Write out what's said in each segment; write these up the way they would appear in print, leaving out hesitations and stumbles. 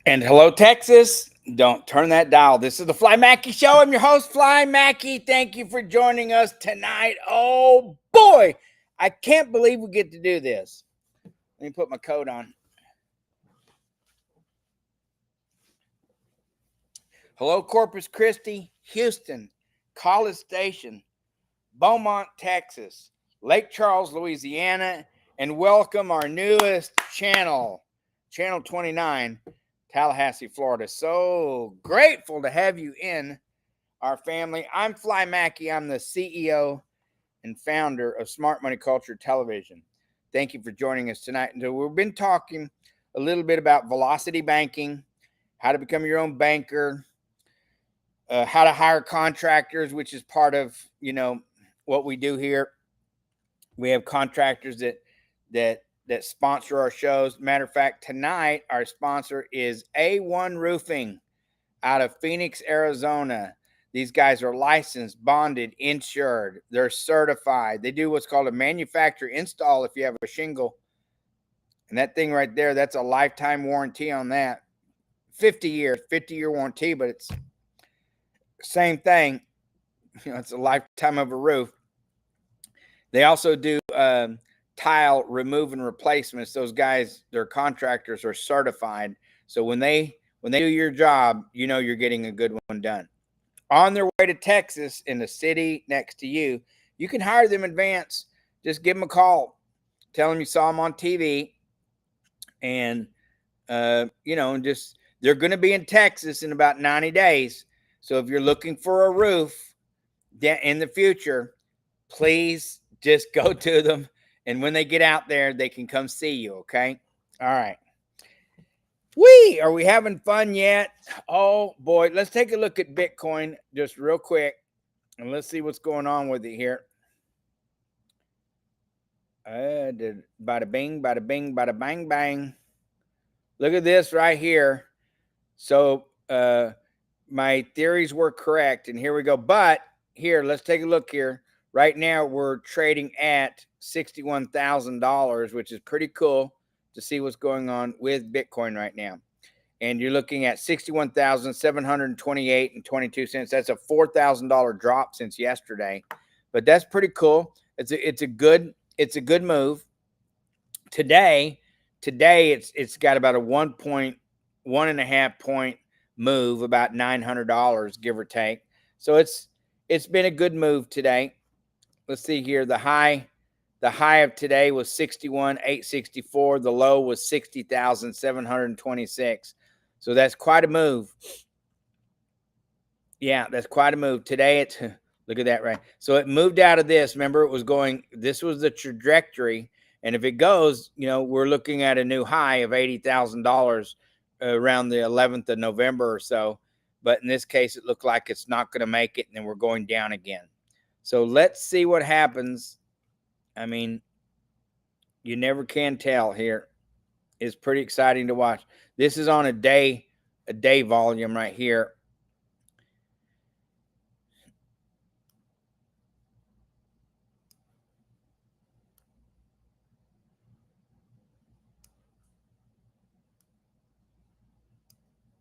And hello, Texas. Don't turn that dial. This is the Fly Mackey Show. I'm your host, Fly Mackey. Thank you for joining us tonight. Oh, boy. I can't believe we get to do this. Let me put my coat on. Hello, Corpus Christi, Houston, College Station, Beaumont, Texas, Lake Charles, Louisiana, and welcome our newest channel, Channel 29, Tallahassee, Florida. So grateful to have you in our family. I'm Fly Mackey. I'm the CEO and founder of Smart Money Culture Television. Thank you for joining us tonight. And so we've been talking a little bit about velocity banking, how to become your own banker, how to hire contractors, which is part of, what we do here. We have contractors that sponsor our shows. Matter of fact, tonight our sponsor is A1 Roofing out of Phoenix, Arizona. These guys are licensed, bonded, insured. They're certified. They do what's called a manufacturer install if you have a shingle. And that thing right there, that's a lifetime warranty on that. 50-year warranty, but it's same thing. It's a lifetime of a roof. They also do tile remove and replacements. Those guys, their contractors are certified. So when they do your job, you know you're getting a good one done. On their way to Texas in the city next to you, you can hire them in advance. Just give them a call. Tell them you saw them on TV. And, they're going to be in Texas in about 90 days. So if you're looking for a roof in the future, please just go to them. And when they get out there, they can come see you, okay? All right. Are we having fun yet? Oh, boy. Let's take a look at Bitcoin just real quick. And let's see what's going on with it here. Bada bing, bada bing, bada bang, bang. Look at this right here. So my theories were correct. And here we go. But here, let's take a look here. Right now, we're trading at $61,000, which is pretty cool to see what's going on with Bitcoin right now. And you're looking at $61,728.22. That's a $4,000 drop since yesterday, but that's pretty cool. It's a good move. Today it's got about a 1.5 point move, about $900, give or take. So it's been a good move today. Let's see here. The high of today was 61,864. The low was 60,726. So that's quite a move. Yeah, that's quite a move. Today it's look at that, right? So it moved out of this. Remember, it was going, this was the trajectory. And if it goes, we're looking at a new high of $80,000 around the 11th of November or so. But in this case, it looked like it's not going to make it, and then we're going down again. So let's see what happens. I mean, you never can tell here. It's pretty exciting to watch. This is on a day volume right here.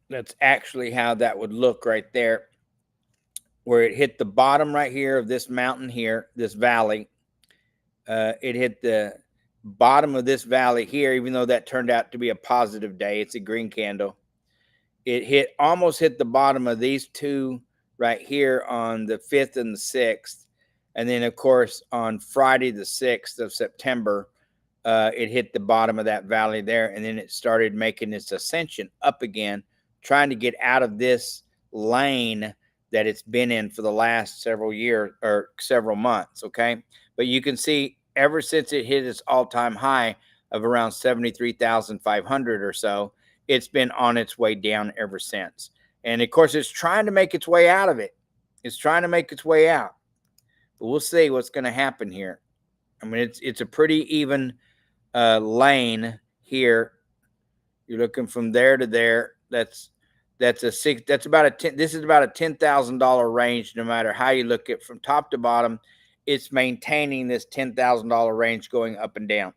That's actually how that would look right there, where it hit the bottom right here of this mountain here, this valley. It hit the bottom of this valley here, even though that turned out to be a positive day. It's a green candle. It almost hit the bottom of these two right here on the 5th and the 6th. And then, of course, on Friday, the 6th of September, it hit the bottom of that valley there. And then it started making its ascension up again, trying to get out of this lane that it's been in for the last several years or several months. Okay. But you can see ever since it hit its all-time high of around 73,500 or so, it's been on its way down ever since. And of course, it's trying to make its way out of it. It's trying to make its way out. But we'll see what's going to happen here. I mean, it's a pretty even lane here. You're looking from there to there. This is about a $10,000 range. No matter how you look at from top to bottom, it's maintaining this $10,000 range going up and down.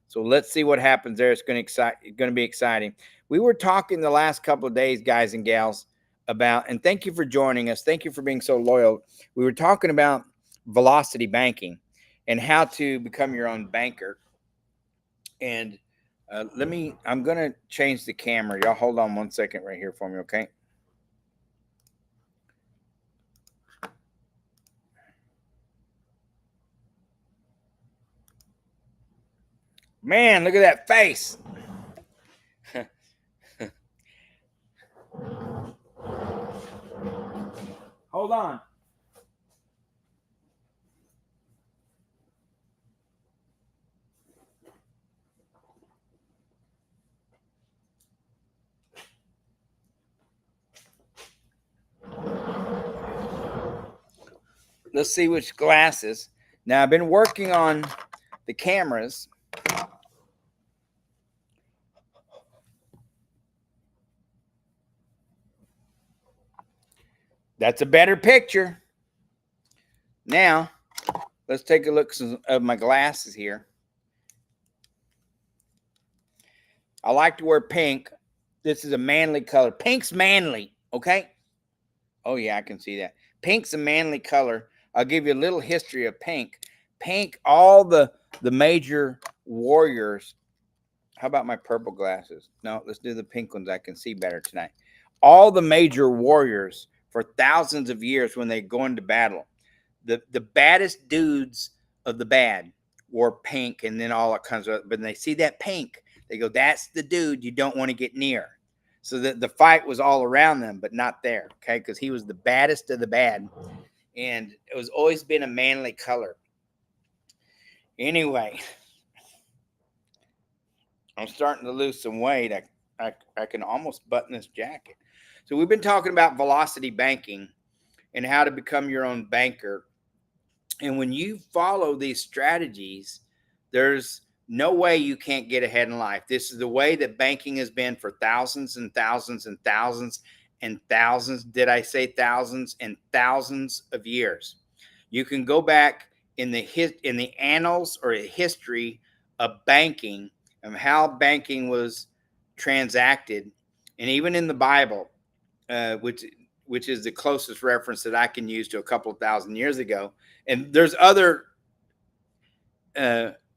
So let's see what happens there. It's going to be exciting. We were talking the last couple of days, guys and gals, about, and thank you for joining us. Thank you for being so loyal. We were talking about velocity banking and how to become your own banker. And I'm going to change the camera. Y'all hold on 1 second right here for me, okay? Man, look at that face. Hold on. Let's see which glasses. Now, I've been working on the cameras. That's a better picture. Now, let's take a look at my glasses here. I like to wear pink. This is a manly color. Pink's manly, okay? Oh, yeah, I can see that. Pink's a manly color. I'll give you a little history of pink. Pink, all the major warriors. How about my purple glasses? No, let's do the pink ones. I can see better tonight. All the major warriors for thousands of years when they go into battle, the baddest dudes of the bad wore pink, and then all that comes up. But when they see that pink, they go, that's the dude you don't want to get near. So the fight was all around them, but not there, okay? Because he was the baddest of the bad. And it was always been a manly color. Anyway, I'm starting to lose some weight. I can almost button this jacket. So we've been talking about velocity banking and how to become your own banker. And when you follow these strategies, there's no way you can't get ahead in life. This is the way that banking has been for thousands and thousands and thousands and thousands. Did I say thousands and thousands of years? You can go back in the annals or history of banking and how banking was transacted, and even in the Bible, which is the closest reference that I can use to a couple of thousand years ago. And there's other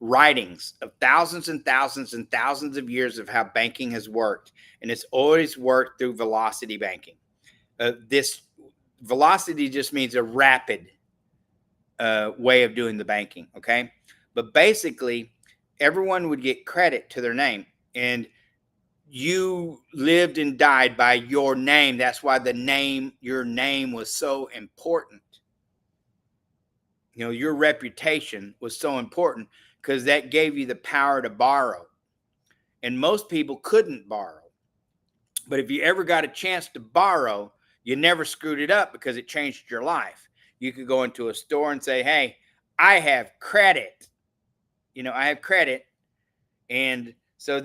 writings of thousands and thousands and thousands of years of how banking has worked. And it's always worked through velocity banking. This velocity just means a rapid way of doing the banking, okay? But basically, everyone would get credit to their name. And you lived and died by your name. That's why your name was so important. You know, your reputation was so important because that gave you the power to borrow. And most people couldn't borrow. But if you ever got a chance to borrow, you never screwed it up because it changed your life. You could go into a store and say, hey, I have credit. You know, I have credit. And so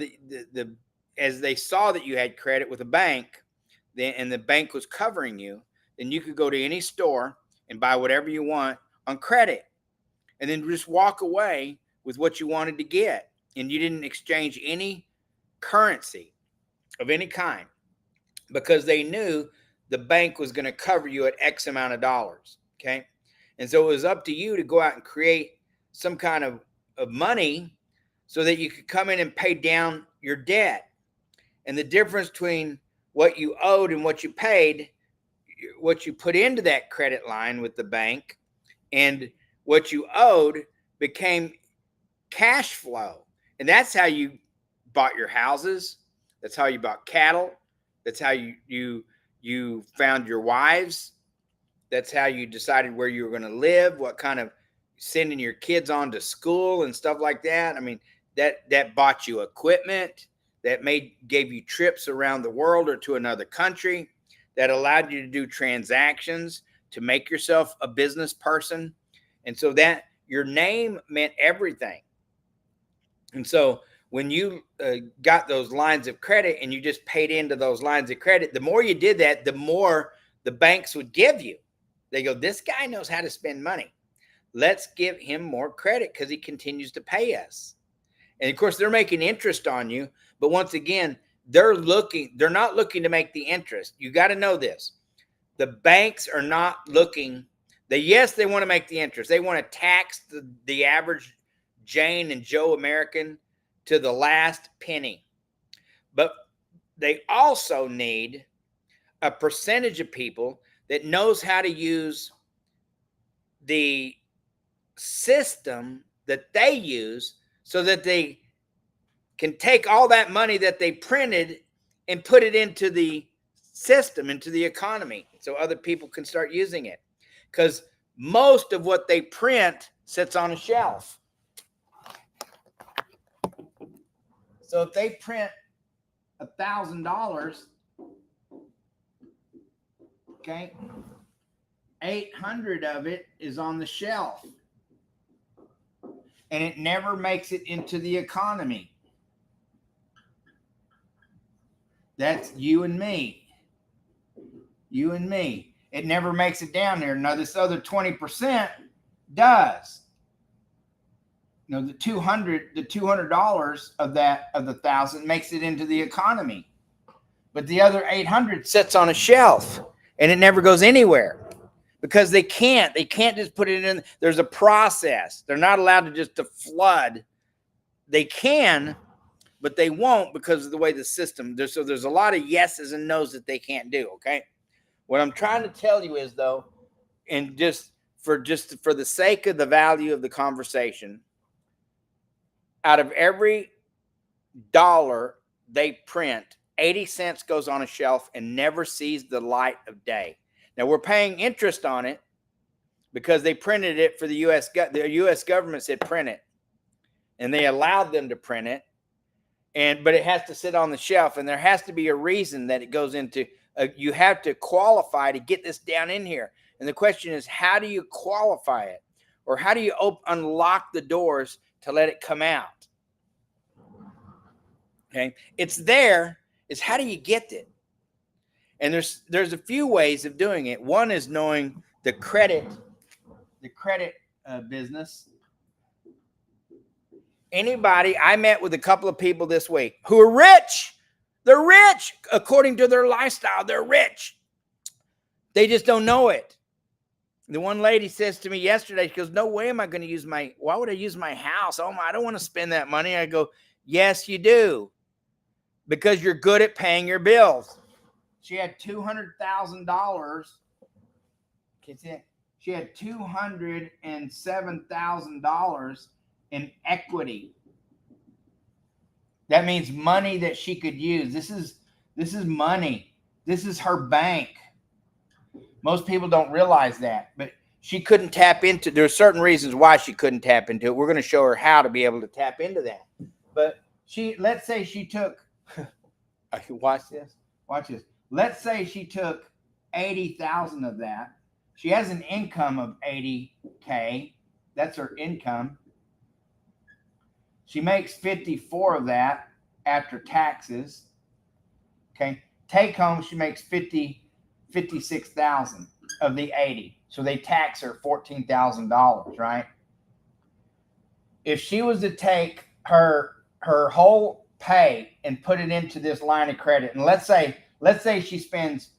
as they saw that you had credit with a bank, and the bank was covering you, then you could go to any store and buy whatever you want on credit, and then just walk away with what you wanted to get. And you didn't exchange any currency of any kind because they knew the bank was going to cover you at X amount of dollars. Okay. And so it was up to you to go out and create some kind of money so that you could come in and pay down your debt. And the difference between what you owed and what you paid, what you put into that credit line with the bank and what you owed became cash flow. And that's how you bought your houses. That's how you bought cattle. That's how you found your wives. That's how you decided where you were going to live, what kind of sending your kids on to school and stuff like that. I mean, that bought you equipment, that gave you trips around the world or to another country, that allowed you to do transactions, to make yourself a business person. And so that your name meant everything. And so when you got those lines of credit and you just paid into those lines of credit, the more you did that, the more the banks would give you. They go, this guy knows how to spend money. Let's give him more credit because he continues to pay us. And of course, they're making interest on you. But once again, they're not looking to make the interest. You got to know this. The banks are not looking. Yes, they want to make the interest. They want to tax the average Jane and Joe American to the last penny. But they also need a percentage of people that knows how to use the system that they use so that they can take all that money that they printed and put it into the system, into the economy, so other people can start using it. Because most of what they print sits on a shelf. So if they print $1,000, okay, 800 of it is on the shelf, and it never makes it into the economy. That's you and me. You and me. It never makes it down there. Now, this other 20% does. You know, the $200 of that, of the 1,000, makes it into the economy. But the other 800 sits on a shelf and it never goes anywhere because they can't just put it in. There's a process. They're not allowed to just to flood. They can, but they won't because of the way the system. So there's a lot of yeses and nos that they can't do. Okay. What I'm trying to tell you is, though, and just for the sake of the value of the conversation, out of every dollar they print, 80 cents goes on a shelf and never sees the light of day. Now, we're paying interest on it because they printed it for the U.S. The U.S. government said print it, and they allowed them to print it. But it has to sit on the shelf, and there has to be a reason that it goes into. You have to qualify to get this down in here. And the question is, how do you qualify it, or how do you unlock the doors to let it come out? Okay, it's there. It's how do you get it? And there's a few ways of doing it. One is knowing the credit business. Anybody, I met with a couple of people this week who are rich. They're rich according to their lifestyle. They're rich. They just don't know it. The one lady says to me yesterday, she goes, "No way am I going to use why would I use my house? Oh my, I don't want to spend that money." I go, "Yes, you do. Because you're good at paying your bills." She had $200,000. She had $207,000 in equity. That means money that she could use. This is money. This is her bank. Most people don't realize that, but she couldn't tap into. There are certain reasons why she couldn't tap into it. We're going to show her how to be able to tap into that. But let's say she took. Watch this. Watch this. Let's say she took 80,000 of that. She has an income of 80K. That's her income. She makes 54 of that after taxes. Okay. Take home, she makes 56,000 of the 80. So they tax her $14,000, right? If she was to take her whole pay and put it into this line of credit, and let's say she spends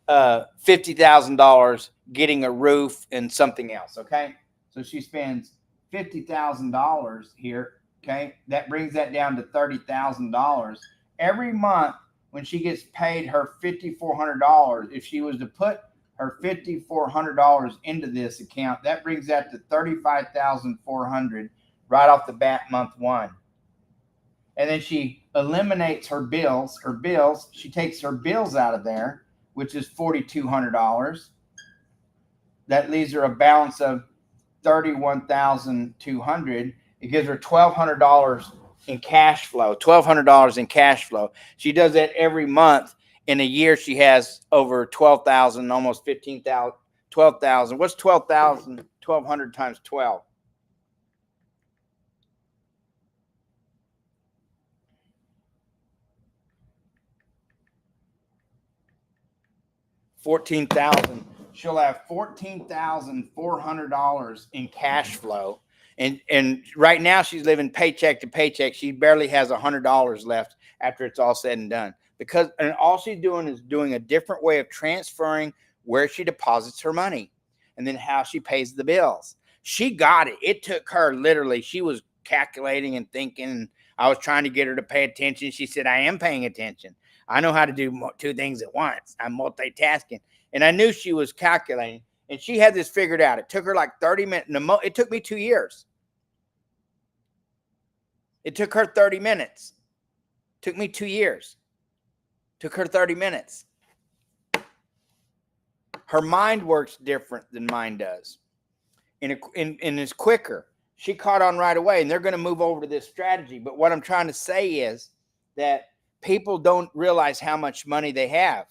$50,000 getting a roof and something else, okay? So she spends $50,000 here, okay? That brings that down to $30,000. Every month when she gets paid her $5,400, if she was to put her $5,400 into this account, that brings that to $35,400 right off the bat, month one. And then she eliminates her bills. She takes her bills out of there, which is $4,200. That leaves her a balance of $31,200. It gives her $1,200 in cash flow. $1,200 in cash flow. She does that every month. In a year, she has over 12,000, almost 15,000, 12,000. What's 12,000? 1,200 times 12. $14,000. She'll have $14,400 in cash flow, and right now she's living paycheck to paycheck. She barely has $100 left after it's all said and done. Because and all she's doing is doing a different way of transferring where she deposits her money and then how she pays the bills. She got it. It took her literally, she was calculating and thinking. I was trying to get her to pay attention. She said, I am paying attention. I know how to do two things at once. I'm multitasking. And I knew she was calculating. And she had this figured out. It took her like 30 minutes. It took me 2 years. It took her 30 minutes. It took me 2 years. It took her 30 minutes. Her mind works different than mine does. And it's quicker. She caught on right away, and they're going to move over to this strategy. But what I'm trying to say is that people don't realize how much money they have.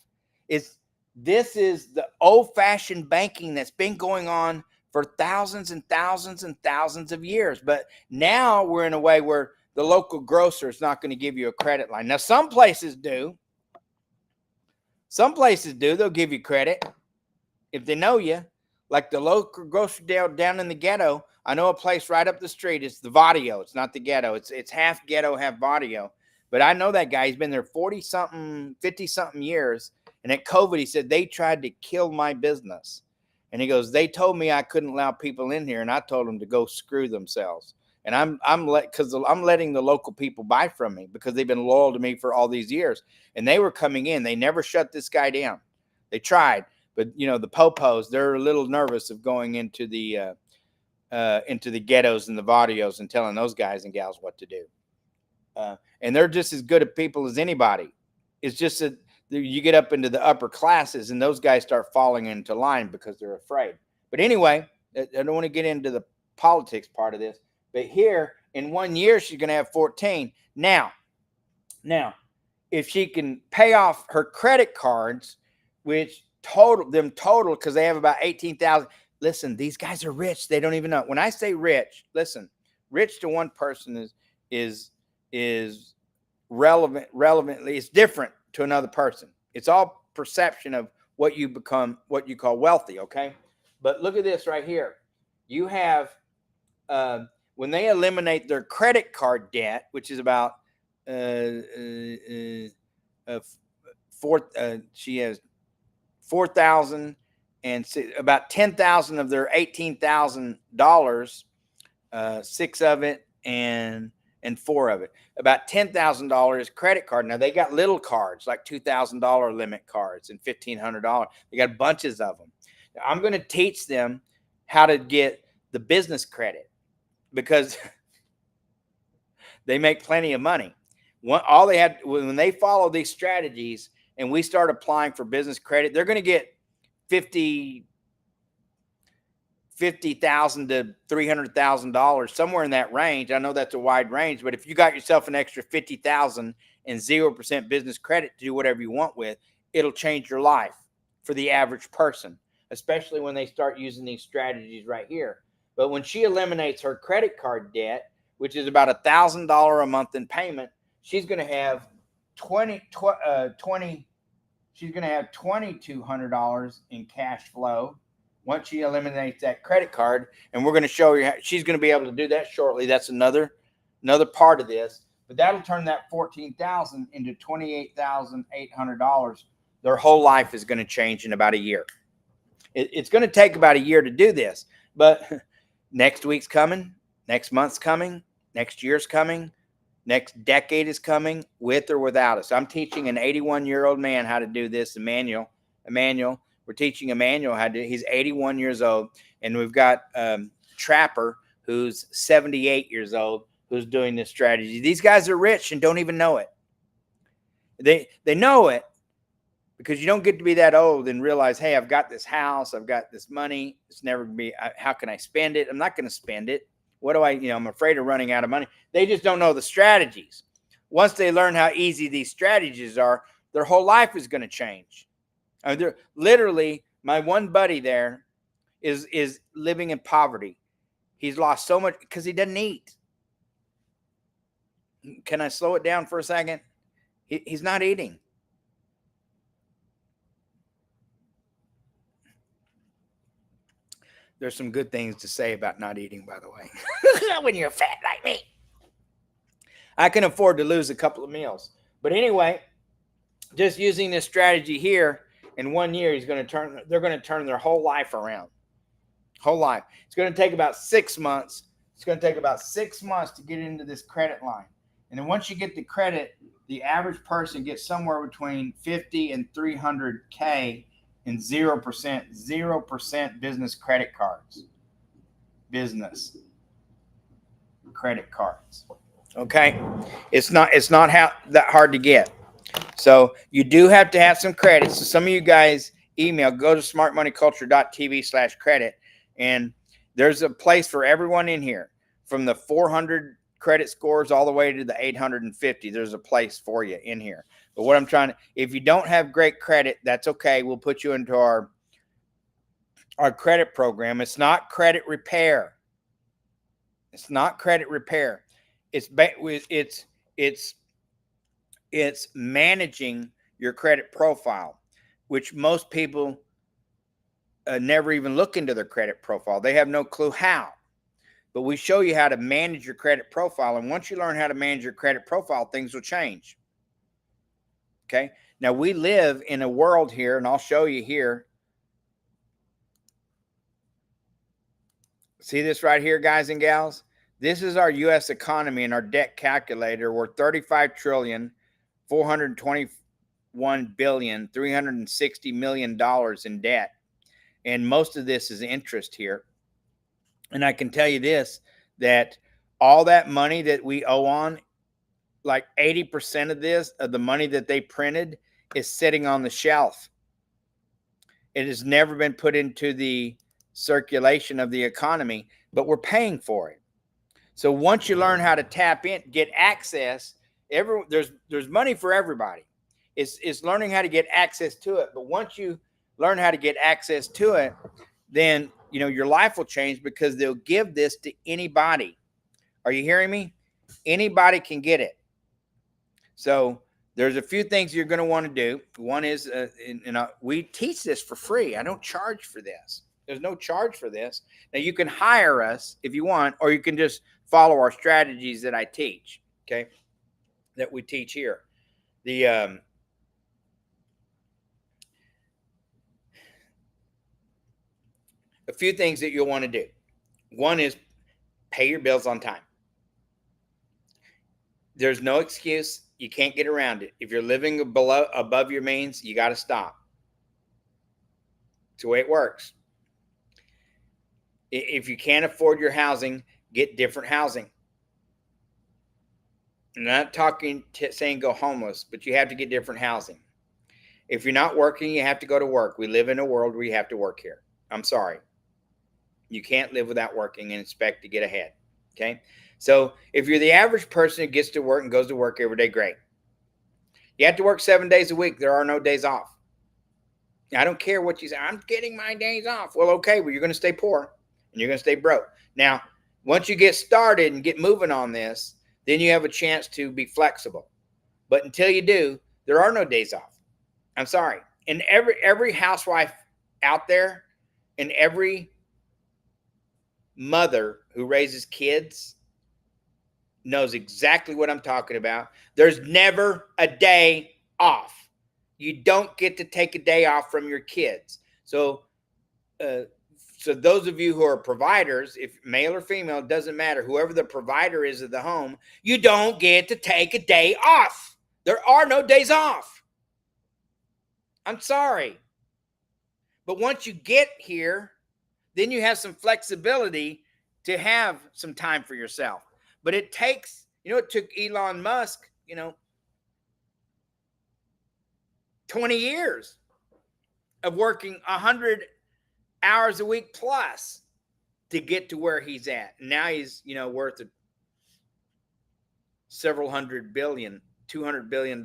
This is the old-fashioned banking that's been going on for thousands and thousands and thousands of years. But now we're in a way where the local grocer is not going to give you a credit line. Now, some places do. Some places do. They'll give you credit if they know you. Like the local grocery down in the ghetto. I know a place right up the street. It's the Vadio. It's not the ghetto. It's half ghetto, half Vadio. But I know that guy. He's been there 40-something, 50-something years. And at COVID, he said, they tried to kill my business. And he goes, they told me I couldn't allow people in here. And I told them to go screw themselves. And I'm letting the local people buy from me because they've been loyal to me for all these years. And they were coming in. They never shut this guy down. They tried. But, you know, the popos, they're a little nervous of going into the ghettos and the Vadios and telling those guys and gals what to do. And they're just as good at people as anybody. It's just that you get up into the upper classes and those guys start falling into line because they're afraid. But anyway, I don't want to get into the politics part of this. But here, in 1 year, she's going to have 14. Now, if she can pay off her credit cards, which total, because they have about 18,000. Listen, these guys are rich. They don't even know. When I say rich, listen, rich to one person is relevantly, it's different to another person. It's all perception of what you become, what you call wealthy, okay? But look at this right here. You have, when they eliminate their credit card debt, which is about, she has 4,000 and about 10,000 of their $18,000, 6 of it and 4 of it, about $10,000 credit card. Now they got little cards like $2,000 limit cards and $1,500. They got bunches of them. Now, I'm going to teach them how to get the business credit because they make plenty of money. All they had when they follow these strategies and we start applying for business credit, they're going to get $50,000 to $300,000, somewhere in that range. I know that's a wide range, but if you got yourself an extra $50,000 and 0% business credit to do whatever you want with, it'll change your life for the average person, especially when they start using these strategies right here. But when she eliminates her credit card debt, which is about $1,000 a month in payment, she's going to have $2,200 in cash flow once she eliminates that credit card. And we're going to show you how she's going to be able to do that shortly. That's another part of this. But that'll turn that $14,000 into $28,800. Their whole life is going to change in about a year. It's going to take about a year to do this. But next week's coming. Next month's coming. Next year's coming. Next decade is coming, with or without us. I'm teaching an 81-year-old man how to do this, Emmanuel. We're teaching Emmanuel how to do it. He's 81 years old. And we've got Trapper, who's 78 years old, who's doing this strategy. These guys are rich and don't even know it. They know it because you don't get to be that old and realize, hey, I've got this house. I've got this money. It's never going to be, how can I spend it? I'm not going to spend it. What do I'm afraid of running out of money. They just don't know the strategies. Once they learn how easy these strategies are, their whole life is going to change. I mean, they're literally, my one buddy there is living in poverty. He's lost so much because he doesn't eat. Can I slow it down for a second? He's not eating. There's some good things to say about not eating, by the way. When you're fat like me. I can afford to lose a couple of meals. But anyway, just using this strategy here, in 1 year, they're going to turn their whole life around. Whole life. It's going to take about 6 months. It's going to take about 6 months to get into this credit line. And then once you get the credit, the average person gets somewhere between 50 and 300K in 0% business credit cards. Business credit cards. Okay? It's not that hard to get. So you do have to have some credit. So some of you guys go to smartmoneyculture.tv/credit, and there's a place for everyone in here, from the 400 credit scores all the way to the 850. There's a place for you in here. But what I'm if you don't have great credit, that's okay. We'll put you into our credit program. It's not credit repair. It's not credit repair. It's managing your credit profile, which most people never even look into their credit profile. They have no clue how. But we show you how to manage your credit profile. And once you learn how to manage your credit profile, things will change. Okay. Now we live in a world here, and I'll show you here. See this right here, guys and gals? This is our U.S. economy and our debt calculator. We're 35 trillion, 421 billion, $360 million in debt. And most of this is interest here. And I can tell you this, that all that money that we owe on, like 80% of the money that they printed, is sitting on the shelf. It has never been put into the circulation of the economy, but we're paying for it. So once you learn how to tap in, get access, there's money for everybody. It's learning how to get access to it. But once you learn how to get access to it, then your life will change, because they'll give this to anybody. Are you hearing me? Anybody can get it. So there's a few things you're going to want to do. One is, we teach this for free. I don't charge for this. There's no charge for this. Now you can hire us if you want, or you can just follow our strategies that I teach. Okay, that we teach here. A few things that you'll want to do. One is pay your bills on time. There's no excuse. You can't get around it. If you're living above your means, you got to stop. It's the way it works. If you can't afford your housing, get different housing. I'm not saying go homeless, but you have to get different housing. If you're not working, you have to go to work. We live in a world where you have to work here. I'm sorry. You can't live without working and expect to get ahead. Okay. So if you're the average person who gets to work and goes to work every day, great. You have to work 7 days a week. There are no days off. I don't care what you say. I'm getting my days off. Well, okay. Well, you're going to stay poor and you're going to stay broke. Now, once you get started and get moving on this, then you have a chance to be flexible. But until you do, there are no days off. I'm sorry. And every housewife out there, and every mother who raises kids knows exactly what I'm talking about. There's never a day off. You don't get to take a day off from your kids. So those of you who are providers, if male or female, it doesn't matter. Whoever the provider is of the home, you don't get to take a day off. There are no days off. I'm sorry. But once you get here, then you have some flexibility to have some time for yourself. But it takes, it took Elon Musk, 20 years of working 100 hours a week plus to get to where he's at. Now he's, worth several hundred billion, $200 billion,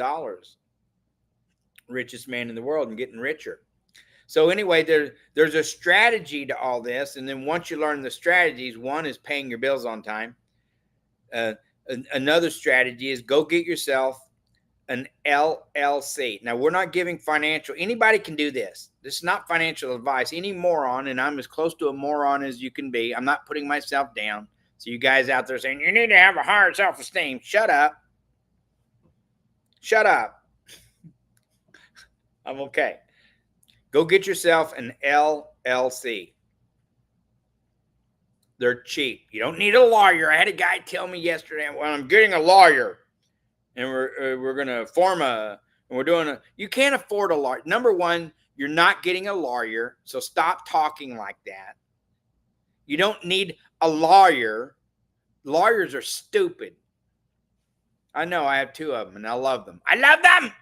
richest man in the world, and getting richer. So anyway, there's a strategy to all this. And then once you learn the strategies, one is paying your bills on time. Another strategy is go get yourself an LLC. Now, we're not giving anybody can do this. This is not financial advice. Any moron, and I'm as close to a moron as you can be. I'm not putting myself down. So you guys out there saying, you need to have a higher self-esteem. Shut up. Shut up. I'm okay. Go get yourself an LLC. They're cheap. You don't need a lawyer. I had a guy tell me yesterday, well, I'm getting a lawyer and we're going to form and we're doing you can't afford a lawyer. Number one, you're not getting a lawyer. So stop talking like that. You don't need a lawyer. Lawyers are stupid. I know, I have two of them and I love them. I love them.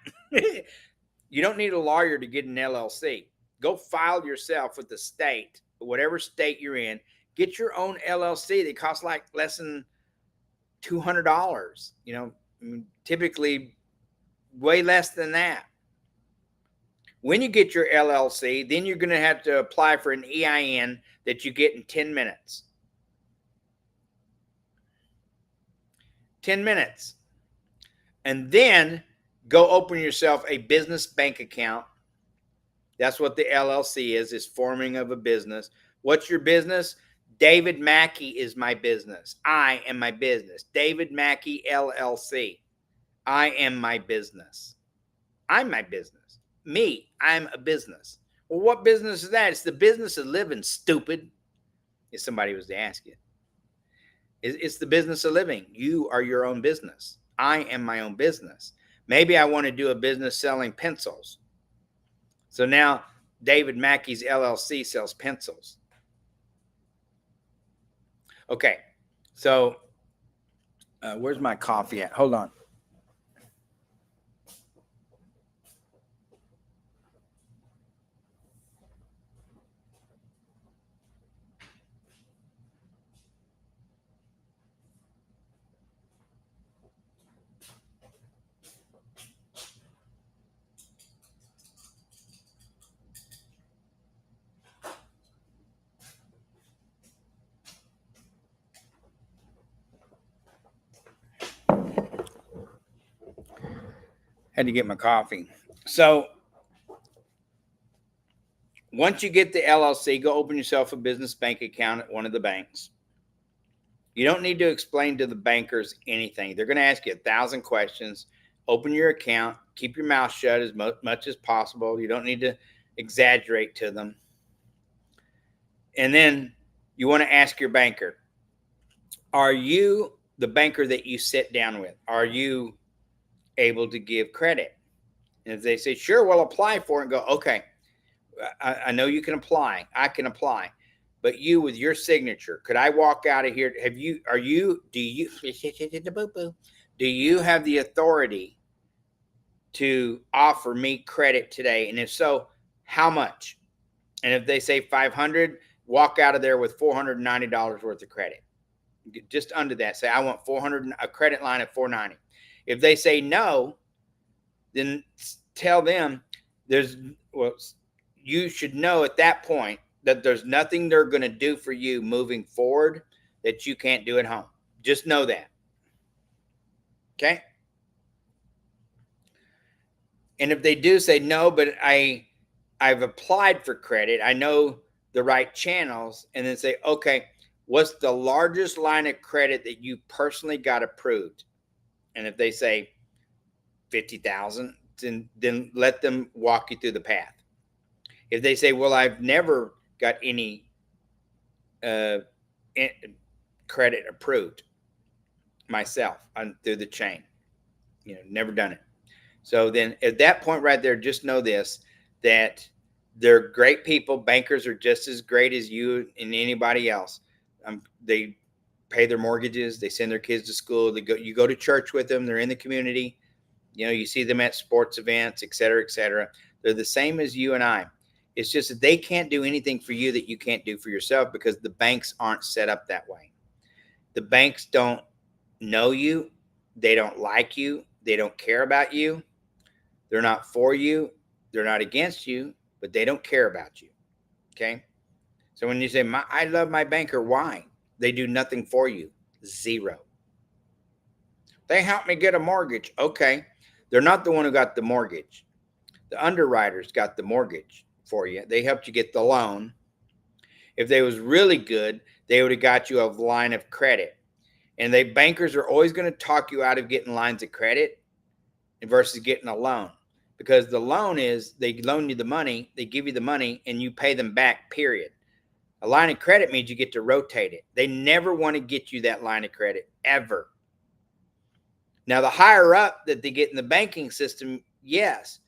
You don't need a lawyer to get an LLC. Go file yourself with the state, whatever state you're in. Get your own LLC. They cost like less than $200. You know, I mean, typically way less than that. When you get your LLC, then you're going to have to apply for an EIN that you get in 10 minutes. 10 minutes. And then go open yourself a business bank account. That's what the LLC is forming of a business. What's your business? David Mackey is my business. I am my business. David Mackey LLC. I am my business. I'm my business. Me, I'm a business. Well, what business is that? It's the business of living, stupid. If somebody was to ask you. It's the business of living. You are your own business. I am my own business. Maybe I want to do a business selling pencils. So now David Mackey's LLC sells pencils. Okay, so where's my coffee at? Hold on. Had to get my coffee. So once you get the LLC, go open yourself a business bank account at one of the banks. You don't need to explain to the bankers anything. They're going to ask you 1,000 questions. Open your account. Keep your mouth shut as much as possible. You don't need to exaggerate to them. And then you want to ask your banker, are you the banker that you sit down with? Are you able to give credit? And if they say, sure, we'll apply for it, and go, okay, I know you can apply. I can apply. But you with your signature, could I walk out of here? Do you have the authority to offer me credit today? And if so, how much? And if they say 500, walk out of there with $490 worth of credit. Just under that, say, I want 400, a credit line at 490. If they say no, then tell them you should know at that point that there's nothing they're going to do for you moving forward that you can't do at home. Just know that. Okay? And if they do say no, but I've applied for credit, I know the right channels, and then say, okay, what's the largest line of credit that you personally got approved? And if they say 50,000, then let them walk you through the path. If they say, well, I've never got any credit approved myself through the chain, never done it. So then at that point right there, just know this, that they're great people. Bankers are just as great as you and anybody else. They pay their mortgages. They send their kids to school. You go to church with them. They're in the community. You see them at sports events, et cetera, et cetera. They're the same as you and I. It's just that they can't do anything for you that you can't do for yourself because the banks aren't set up that way. The banks don't know you. They don't like you. They don't care about you. They're not for you. They're not against you, but they don't care about you. Okay? So when you say, I love my banker, why? They do nothing for you. Zero. They helped me get a mortgage. Okay. They're not the one who got the mortgage. The underwriters got the mortgage for you. They helped you get the loan. If they was really good, they would have got you a line of credit. And bankers are always going to talk you out of getting lines of credit versus getting a loan. Because the loan is they loan you the money, they give you the money, and you pay them back, period. A line of credit means you get to rotate it. They never want to get you that line of credit, ever. Now, the higher up that they get in the banking system, yes.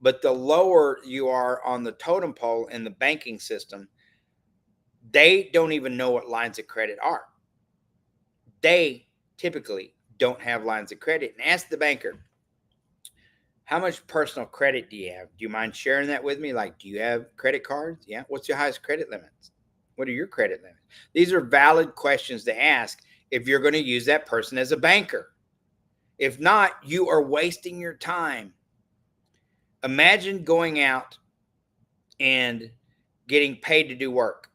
But the lower you are on the totem pole in the banking system, they don't even know what lines of credit are. They typically don't have lines of credit. And ask the banker, how much personal credit do you have? Do you mind sharing that with me? Like, do you have credit cards? Yeah. What's your highest credit limits? What are your credit limits? These are valid questions to ask if you're going to use that person as a banker. If not, you are wasting your time. Imagine going out and getting paid to do work.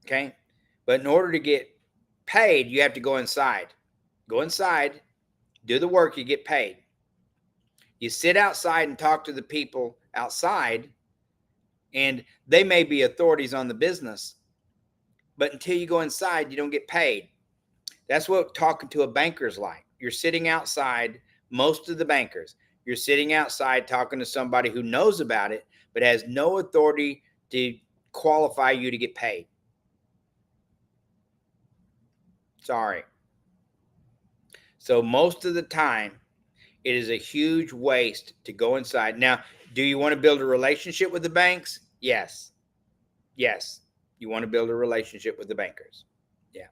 Okay. But in order to get paid, you have to go inside. Go inside, do the work, you get paid. You sit outside and talk to the people outside, and they may be authorities on the business, but until you go inside, you don't get paid. That's what talking to a banker's like. You're sitting outside, most of the bankers, you're sitting outside talking to somebody who knows about it, but has no authority to qualify you to get paid. Sorry. So most of the time, it is a huge waste to go inside. Now, do you want to build a relationship with the banks? Yes. Yes. You want to build a relationship with the bankers. Yeah.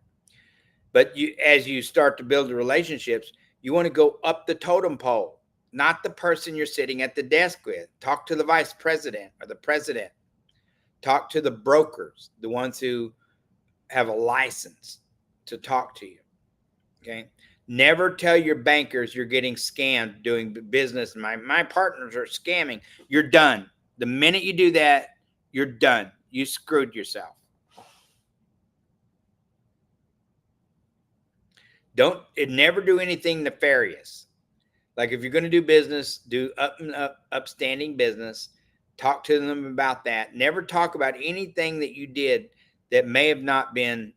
But as you start to build the relationships, you want to go up the totem pole, not the person you're sitting at the desk with. Talk to the vice president or the president. Talk to the brokers, the ones who have a license to talk to you. Okay. Never tell your bankers you're getting scammed doing business. My partners are scamming. You're done. The minute you do that, you're done. You screwed yourself. Never do anything nefarious. Like if you're going to do business, do upstanding business. Talk to them about that. Never talk about anything that you did that may have not been,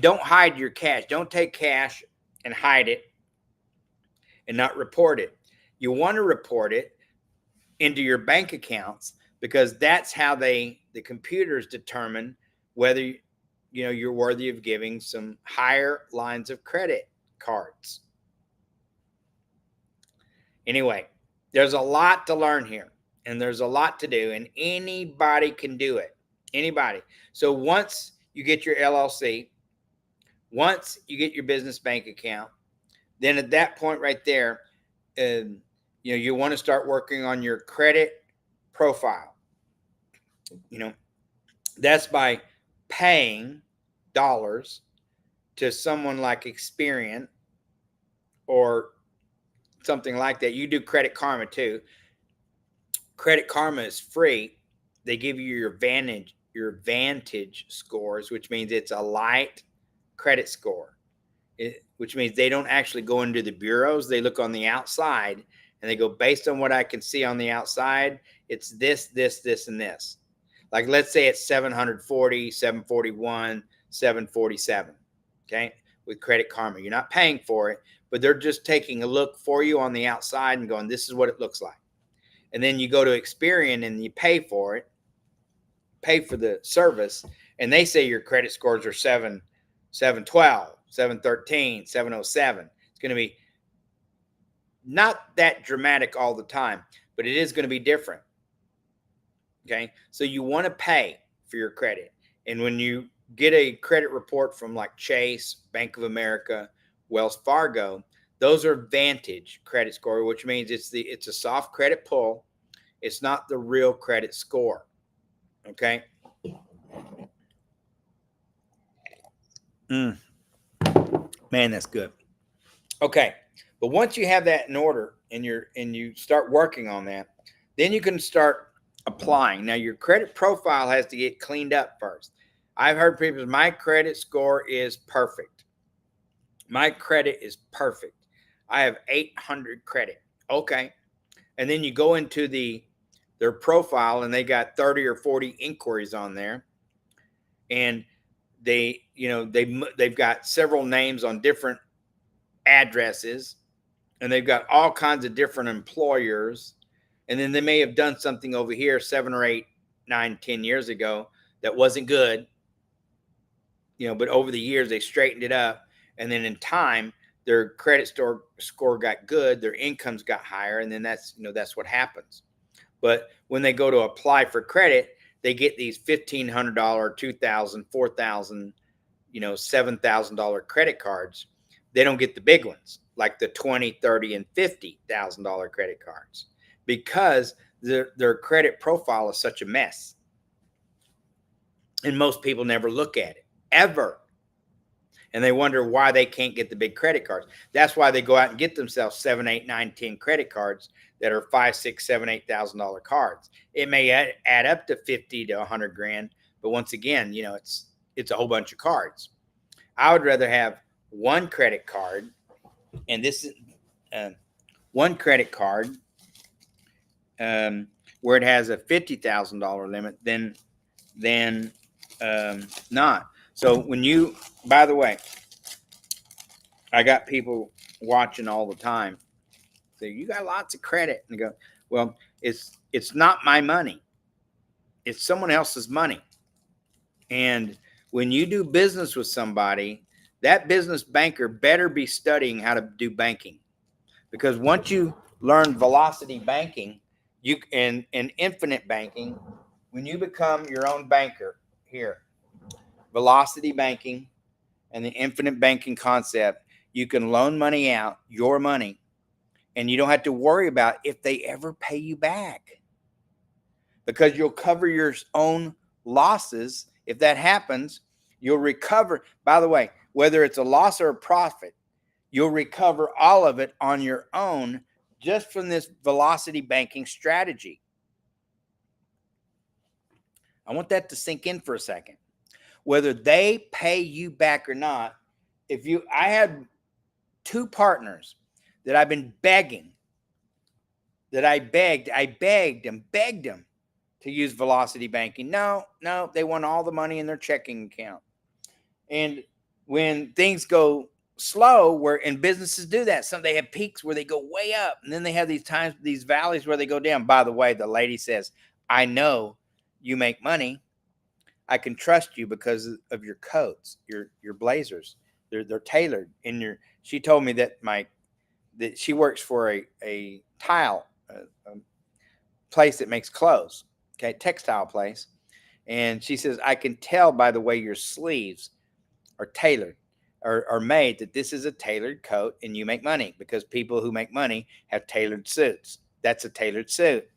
don't hide your cash. Don't take cash and hide it and not report it. You want to report it into your bank accounts because that's how the computers determine whether you're worthy of giving some higher lines of credit cards. Anyway, there's a lot to learn here and there's a lot to do, and anybody can do it. Anybody. So once you get your LLC, once you get your business bank account, then at that point right there, you want to start working on your credit profile. That's by paying dollars to someone like Experian or something like that. You do Credit Karma too. Credit Karma is free. They give you your Vantage scores, which means it's a light credit score. Which means they don't actually go into the bureaus. They look on the outside and they go, based on what I can see on the outside, it's this, this, this, and this. Like, let's say it's 740, 741, 747. Okay. With Credit Karma, you're not paying for it, but they're just taking a look for you on the outside and going, this is what it looks like. And then you go to Experian and you pay for it, pay for the service. And they say your credit scores are 712. 713, 707. It's going to be not that dramatic all the time, but it is going to be different. Okay. So you want to pay for your credit. And when you get a credit report from like Chase, Bank of America, Wells Fargo, those are Vantage credit score, which means it's a soft credit pull. It's not the real credit score. Okay. Man, that's good. Okay. But once you have that in order and you start working on that, then you can start applying. Now your credit profile has to get cleaned up first. I've heard people say, my credit score is perfect. My credit is perfect. I have 800 credit. Okay. And then you go into their profile and they got 30 or 40 inquiries on there. And they've got several names on different addresses and they've got all kinds of different employers. And then they may have done something over here 7 or 8, 9, 10 years ago that wasn't good, but over the years they straightened it up. And then in time, their credit score got good, their incomes got higher, and then that's what happens. But when they go to apply for credit, they get these $1,500, $2,000, $4,000, $7,000 credit cards. They don't get the big ones like the $20,000, $30,000, and $50,000 credit cards because their credit profile is such a mess. And most people never look at it ever. And they wonder why they can't get the big credit cards. That's why they go out and get themselves 7, 8, 9, 10 credit cards that are $5,000, $6,000, $7,000 cards. It may add up to 50 to 100 grand, but once again, it's a whole bunch of cards. I would rather have one credit card, and this is one credit card where it has a $50,000 limit than not. So by the way, I got people watching all the time. Say, you got lots of credit. And go, well, it's not my money. It's someone else's money. And when you do business with somebody, that business banker better be studying how to do banking. Because once you learn velocity banking, and infinite banking, when you become your own banker here, velocity banking and the infinite banking concept, you can loan money out, your money, and you don't have to worry about if they ever pay you back because you'll cover your own losses. If that happens, you'll recover. By the way, whether it's a loss or a profit, you'll recover all of it on your own just from this velocity banking strategy. I want that to sink in for a second. Whether they pay you back or not, I had 2 partners that I've been begging, that I begged them to use velocity banking. No, they want all the money in their checking account. And when things go slow, and businesses do that, they have peaks where they go way up, and then they have these valleys where they go down. By the way, the lady says, I know you make money. I can trust you because of your coats, your blazers. They're tailored. She told me that that she works for a tile place that makes clothes, okay, textile place. And she says, I can tell by the way your sleeves are tailored, are made, that this is a tailored coat and you make money, because people who make money have tailored suits. That's a tailored suit.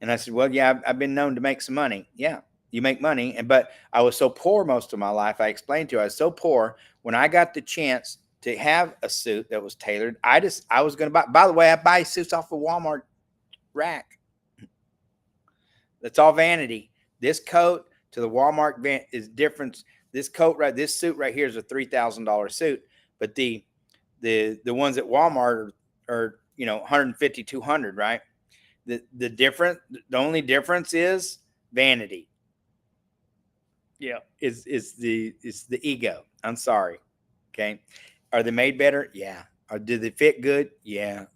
And I said, well, yeah, I've been known to make some money. Yeah, you make money. But I was so poor most of my life. I explained to her, I was so poor. When I got the chance to have a suit that was tailored, I was going to buy. By the way, I buy suits off a Walmart rack. That's all vanity. This coat to the Walmart is different. This suit right here is a $3,000 suit, but the ones at Walmart are $150, $200, right? The only difference is vanity. Yeah, it's the ego. I'm sorry. Okay, are they made better? Yeah. Or do they fit good? Yeah.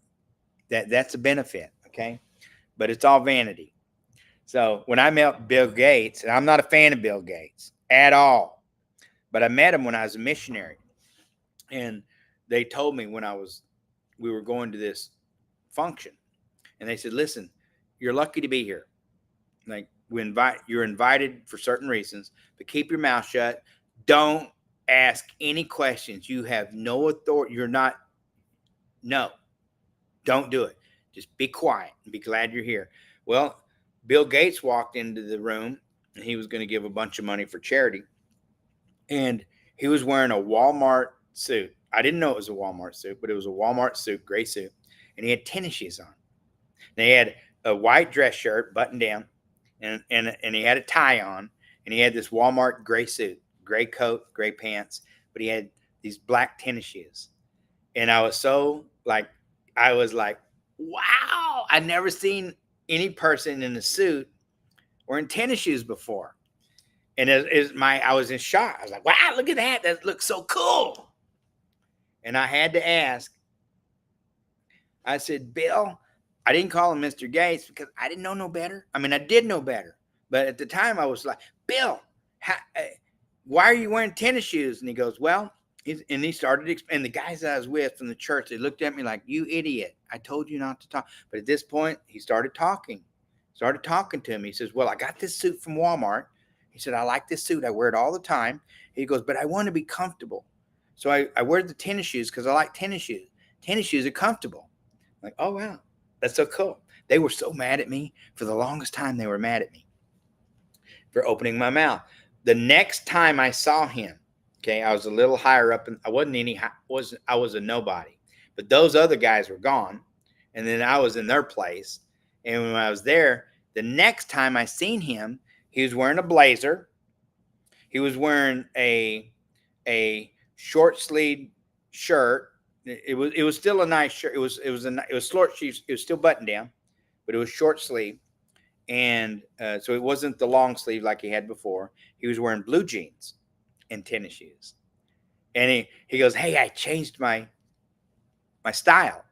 That's a benefit. Okay, but it's all vanity. So when I met Bill Gates, and I'm not a fan of Bill Gates at all, but I met him when I was a missionary, and they told me we were going to this function, and they said, listen, you're lucky to be here. Like, you're invited for certain reasons, but keep your mouth shut. Don't ask any questions. You have no authority. Don't do it. Just be quiet and be glad you're here. Well, Bill Gates walked into the room, and he was going to give a bunch of money for charity. And he was wearing a Walmart suit. I didn't know it was a Walmart suit, but it was a Walmart suit, gray suit. And he had tennis shoes on. And he had a white dress shirt buttoned down, and he had a tie on, and he had this Walmart gray suit, gray coat, gray pants, but he had these black tennis shoes. And I was like, wow, I'd never seen any person in a suit or in tennis shoes before. And I was in shock. I was like, wow, look at that. That looks so cool. And I had to ask, I said, Bill, I didn't call him Mr. Gates because I didn't know no better. I mean, I did know better. But at the time, I was like, Bill, why are you wearing tennis shoes? And he goes, well, and he started, and the guys I was with from the church, they looked at me like, you idiot. I told you not to talk. But at this point, he started talking to me. He says, well, I got this suit from Walmart. He said, I like this suit. I wear it all the time. He goes, but I want to be comfortable. So I wear the tennis shoes because I like tennis shoes. Tennis shoes are comfortable. I'm like, oh, wow, that's so cool. They were so mad at me. For the longest time, they were mad at me for opening my mouth. The next time I saw him, okay, I was a little higher up, and I was a nobody. But those other guys were gone, and then I was in their place. And when I was there, the next time I seen him, he was wearing a blazer. He was wearing a short sleeve shirt. It was still a nice shirt. It was short sleeves. It was still buttoned down, but it was short sleeve, and so it wasn't the long sleeve like he had before. He was wearing blue jeans and tennis shoes, and he goes, "Hey, I changed my style,"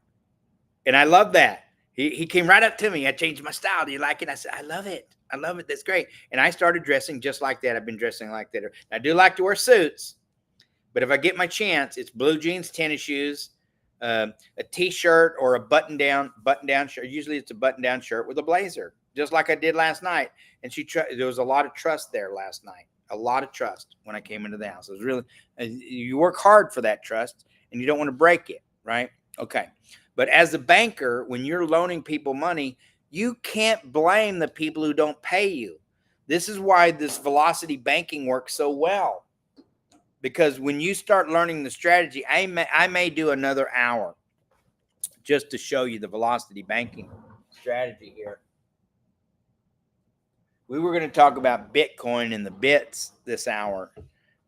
and I love that. He came right up to me. I changed my style. Do you like it? I said, I love it. I love it. That's great. And I started dressing just like that. I've been dressing like that. I do like to wear suits, but if I get my chance, it's blue jeans, tennis shoes, a t-shirt, or a button-down shirt. Usually it's a button-down shirt with a blazer, just like I did last night. And there was a lot of trust there last night. A lot of trust when I came into the house. It was really, you work hard for that trust, and you don't want to break it, right? Okay. But as a banker, when you're loaning people money, you can't blame the people who don't pay you. This is why this velocity banking works so well. Because when you start learning the strategy, I may do another hour just to show you the velocity banking strategy here. We were going to talk about Bitcoin and the bits this hour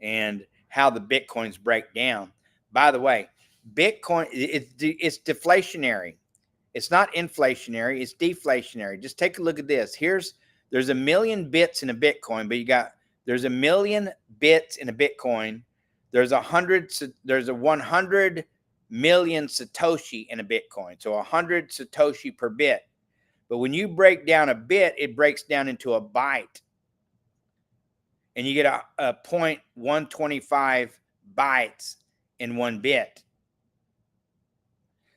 and how the Bitcoins break down. By the way, Bitcoin, it's deflationary. It's not inflationary. It's deflationary. Just take a look at this. There's a million bits in a Bitcoin, but there's a million bits in a Bitcoin. There's a 100 million Satoshi in a Bitcoin. So 100 Satoshi per bit. But when you break down a bit, it breaks down into a byte. And you get a 0.125 bytes in one bit.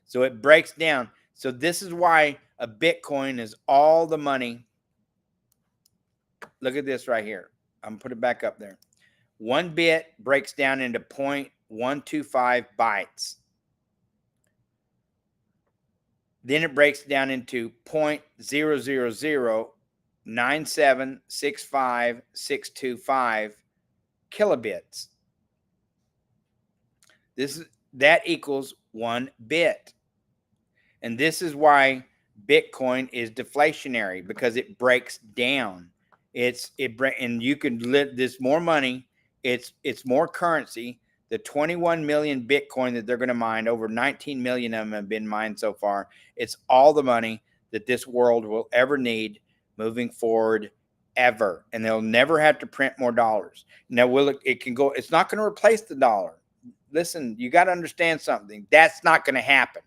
So it breaks down. So this is why a Bitcoin is all the money. Look at this right here. I'm going to put it back up there. One bit breaks down into 0.125 bytes. Then it breaks down into 0.0009765,625 kilobits. That equals 1 bit. And this is why Bitcoin is deflationary, because it breaks down. And you can live this more money. It's more currency. The 21 million Bitcoin that they're going to mine, over 19 million of them have been mined so far. It's all the money that this world will ever need moving forward, ever. And they'll never have to print more dollars. Now, it's not going to replace the dollar. Listen, you got to understand something. That's not going to happen.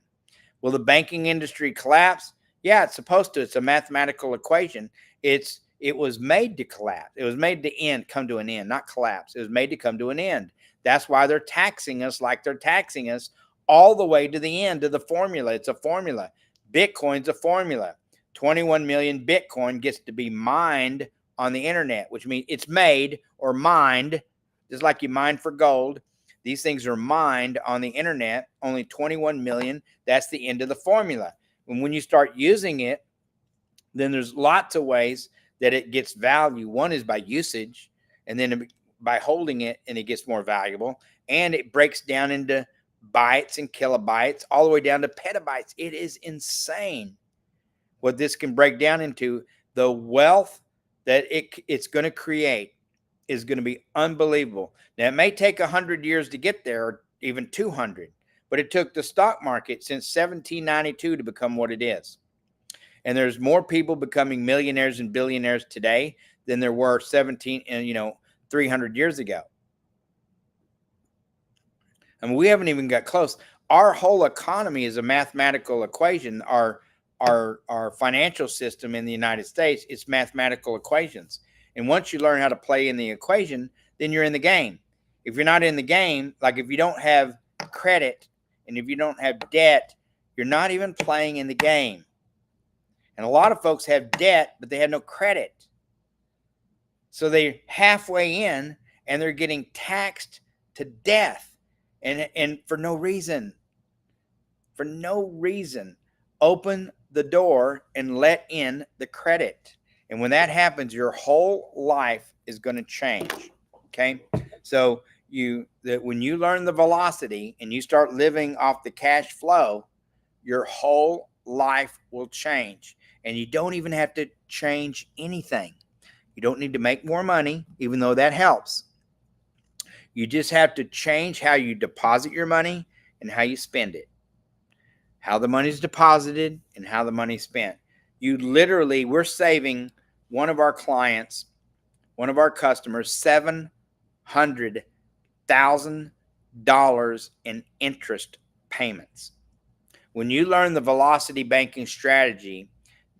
Will the banking industry collapse? Yeah, it's supposed to. It's a mathematical equation. It was made to collapse. It was made to come to an end, not collapse. It was made to come to an end. That's why they're taxing us like they're taxing us all the way to the end of the formula. It's a formula. Bitcoin's a formula. 21 million Bitcoin gets to be mined on the internet, which means it's made or mined, just like you mine for gold. These things are mined on the internet, only 21 million. That's the end of the formula. And when you start using it, then there's lots of ways that it gets value. One is by usage, and then by holding it, and it gets more valuable. And it breaks down into bytes and kilobytes, all the way down to petabytes. It is insane what this can break down into. The wealth that it's going to create is going to be unbelievable. Now, it may take 100 years to get there, or even 200, but it took the stock market since 1792 to become what it is. And there's more people becoming millionaires and billionaires today than there were 300 years ago. I mean, we haven't even got close. our whole economy is a mathematical equation. Our financial system in the United States, it's mathematical equations. And once you learn how to play in the equation, then you're in the game. If you're not in the game, like if you don't have credit and if you don't have debt, you're not even playing in the game. And a lot of folks have debt, but they have no credit. So they're halfway in and they're getting taxed to death and for no reason. For no reason. Open the door and let in the credit. And when that happens, your whole life is going to change. Okay. So when you learn the velocity and you start living off the cash flow, your whole life will change. And you don't even have to change anything. You don't need to make more money, even though that helps. You just have to change how you deposit your money and how you spend it. How the money's deposited and how the money's spent. We're saving one of our clients, one of our customers, $700,000 in interest payments. When you learn the velocity banking strategy,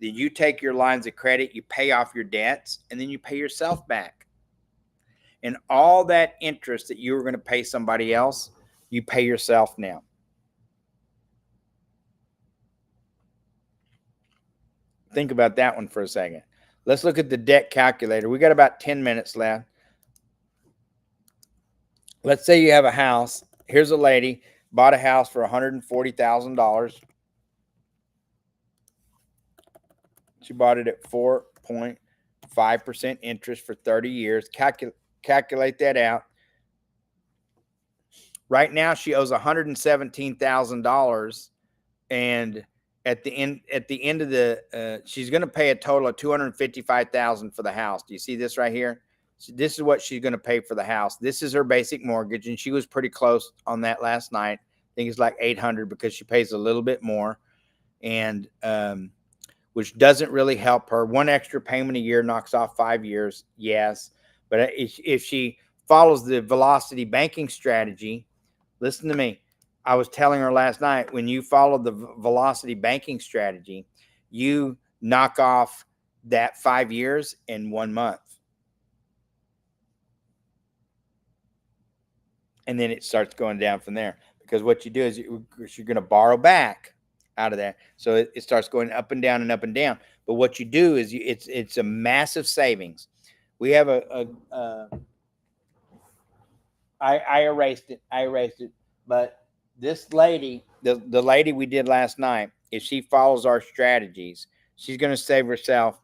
then you take your lines of credit, you pay off your debts, and then you pay yourself back. And all that interest that you were going to pay somebody else, you pay yourself now. Think about that one for a second. Let's look at the debt calculator. We got about 10 minutes left. Let's say you have a house. Here's a lady, bought a house for $140,000. She bought it at 4.5% interest for 30 years. Calculate that out. Right now, she owes $117,000, and at the end of the, she's going to pay a total of $255,000 for the house. Do you see this right here? So this is what she's going to pay for the house. This is her basic mortgage, and she was pretty close on that last night. I think it's like $800 because she pays a little bit more, and which doesn't really help her. One extra payment a year knocks off 5 years, yes, but if she follows the velocity banking strategy, listen to me. I was telling her last night, when you follow the velocity banking strategy, you knock off that 5 years in 1 month. And then it starts going down from there, because what you do is you're going to borrow back out of that. So it starts going up and down and up and down. But what you do is it's a massive savings. We have I erased it. But this lady, the lady we did last night, if she follows our strategies, she's going to save herself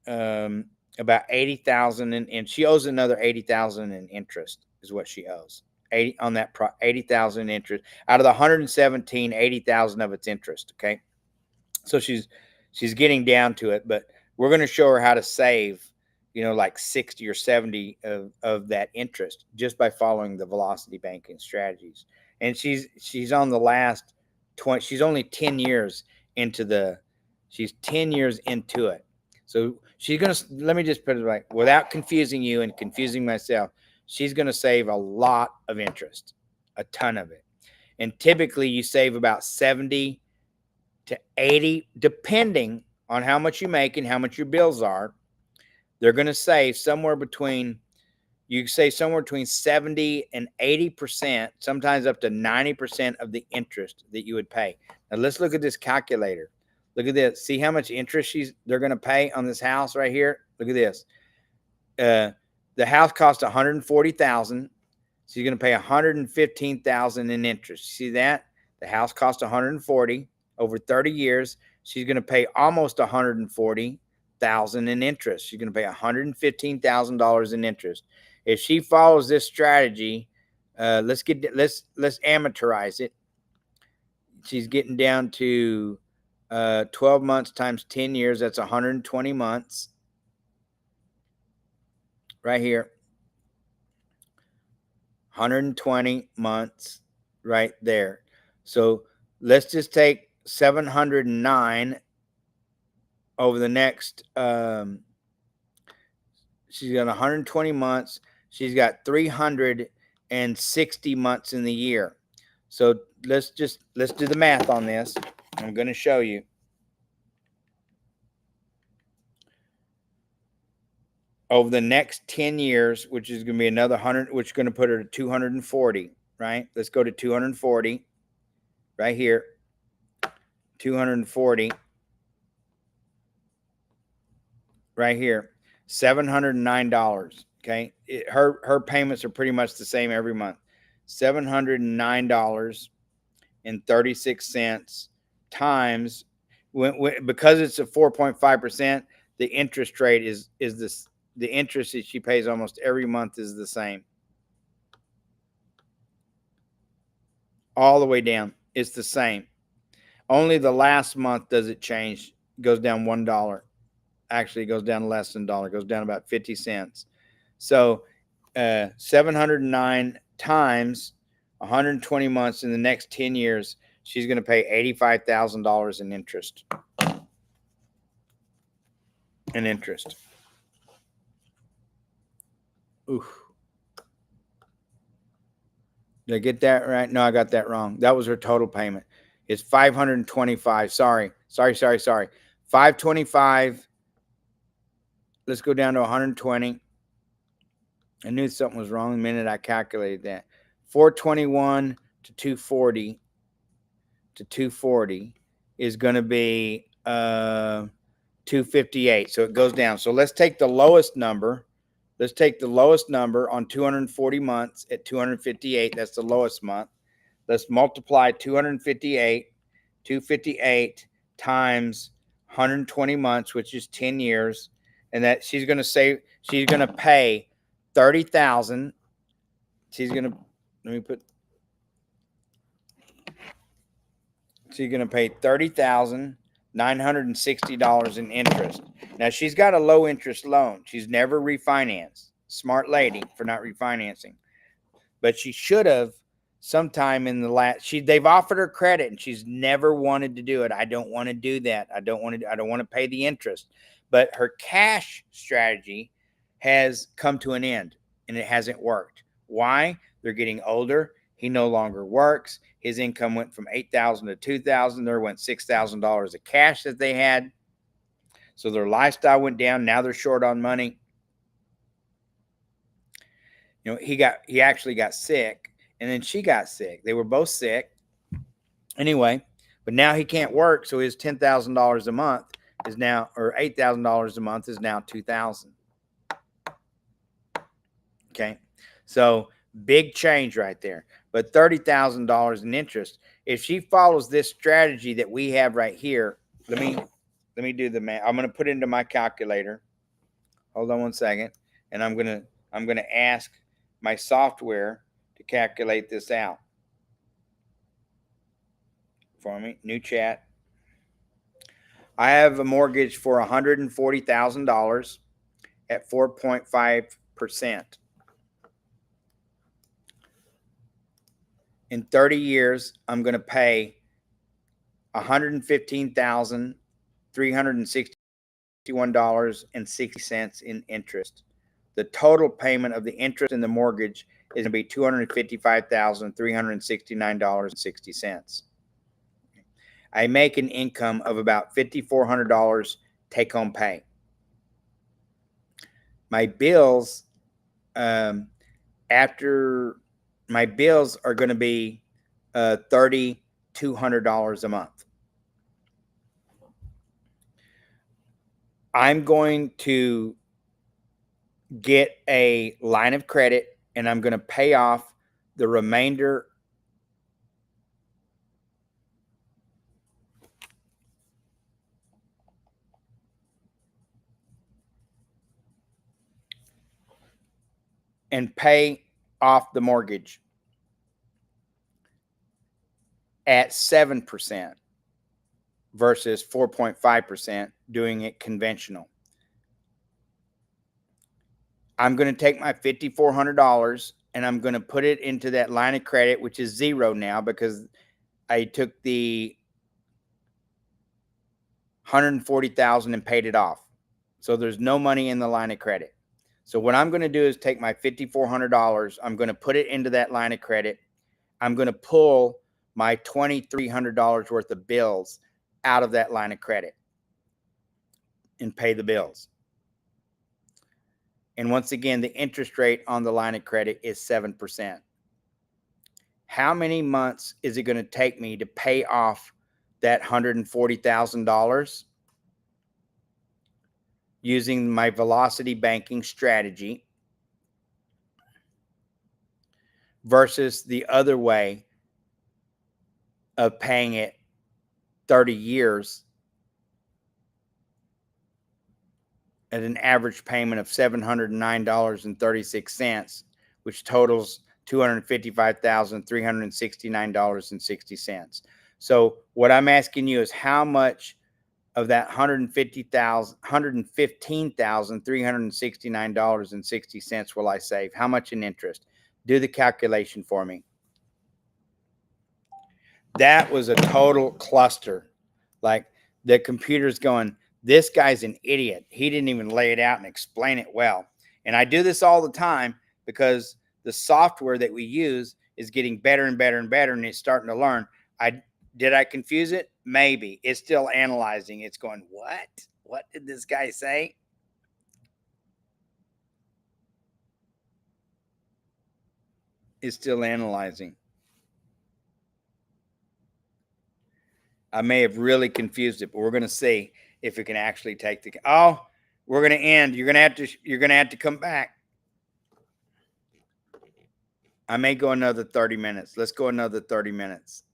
about $80,000, and she owes another $80,000 in interest is what she owes. 80 on that $80,000 interest out of the 117, 80,000 of its interest. Okay, so she's getting down to it, but we're going to show her how to save, like 60 or 70 of that interest just by following the velocity banking strategies. And she's on the last 20. She's only 10 years into she's 10 years into it. So she's going to, let me just put it right, without confusing you and confusing myself, she's going to save a lot of interest, a ton of it. And typically you save about 70 to 80, depending on how much you make and how much your bills are. They're going to save somewhere between 70 and 80%, sometimes up to 90% of the interest that you would pay. Now let's look at this calculator. Look at this. See how much interest they're going to pay on this house right here? Look at this. The house cost $140,000. So you're going to pay $115,000 in interest. See that? The house cost $140,000 over 30 years. She's going to pay almost $140,000 in interest. She's going to pay $115,000 in interest. If she follows this strategy, let's amateurize it. She's getting down to 12 months times 10 years. That's 120 months. Right here. 120 months right there. So let's just take 709 over the next, she's got 120 months. She's got 360 months in the year. So let's do the math on this. I'm going to show you. Over the next 10 years, which is going to be another 100, which is going to put her to 240, right? Let's go to 240 right here. 240 right here. $709. Okay. Her payments are pretty much the same every month. $709.36 times because it's a 4.5%, the interest rate is this. The interest that she pays almost every month is the same. All the way down. It's the same. Only the last month does it change. It goes down $1. Actually, it goes down less than $1. It goes down about 50 cents. So 709 times 120 months in the next 10 years, she's going to pay $85,000 in interest. Oof. Did I get that right? No, I got that wrong. That was her total payment. It's 525. Sorry. 525. Let's go down to 120. I knew something was wrong the minute I calculated that. 421 to 240 is going to be 258. So it goes down. So let's take the lowest number. Let's take the lowest number on 240 months at 258. That's the lowest month. Let's multiply 258 times 120 months, which is 10 years. And that she's going to pay 30,000. She's going to pay $30,960 in interest. Now she's got a low interest loan. She's never refinanced. Smart lady for not refinancing. But she should have sometime in the last. They've offered her credit and she's never wanted to do it. I don't want to do that. I don't want to pay the interest. But her cash strategy has come to an end and it hasn't worked. Why? They're getting older. He no longer works. His income went from $8,000 to $2,000. There went $6,000 of cash that they had. So their lifestyle went down. Now they're short on money. You know, he actually got sick, and then she got sick. They were both sick. Anyway, but now he can't work, so his $10,000 a month is now, or $8,000 a month is now $2,000. Okay, so big change right there. But $30,000 in interest. If she follows this strategy that we have right here, let me do the math. I'm going to put it into my calculator. Hold on one second, and I'm going to ask my software to calculate this out for me. New chat. I have a mortgage for $140,000 at 4.5%. In 30 years, I'm going to pay $115,361.60 in interest. The total payment of the interest in the mortgage is going to be $255,369.60. I make an income of about $5,400 take-home pay. My bills, after my bills are going to be $3,200 a month. I'm going to get a line of credit and I'm going to pay off the remainder and pay off the mortgage at 7% versus 4.5% doing it conventional. I'm going to take my $5,400 and I'm going to put it into that line of credit, which is zero now because I took the $140,000 and paid it off. So there's no money in the line of credit. So what I'm going to do is take my $5,400. I'm going to put it into that line of credit. I'm going to pull my $2,300 worth of bills out of that line of credit and pay the bills. And once again, the interest rate on the line of credit is 7%. How many months is it going to take me to pay off that $140,000 using my velocity banking strategy versus the other way of paying it 30 years at an average payment of $709.36, which totals $255,369.60. So what I'm asking you is how much of that $115,369.60 will I save? How much in interest? Do the calculation for me. That was a total cluster. Like the computer's going, this guy's an idiot. He didn't even lay it out and explain it well. And I do this all the time because the software that we use is getting better and better and better, and it's starting to learn. Did I confuse it? Maybe. It's still analyzing. It's going, what? What did this guy say? It's still analyzing. I may have really confused it, but we're going to see if it can actually take the. Oh, we're going to end. You're going to have to come back. I may go another 30 minutes. Let's go another 30 minutes.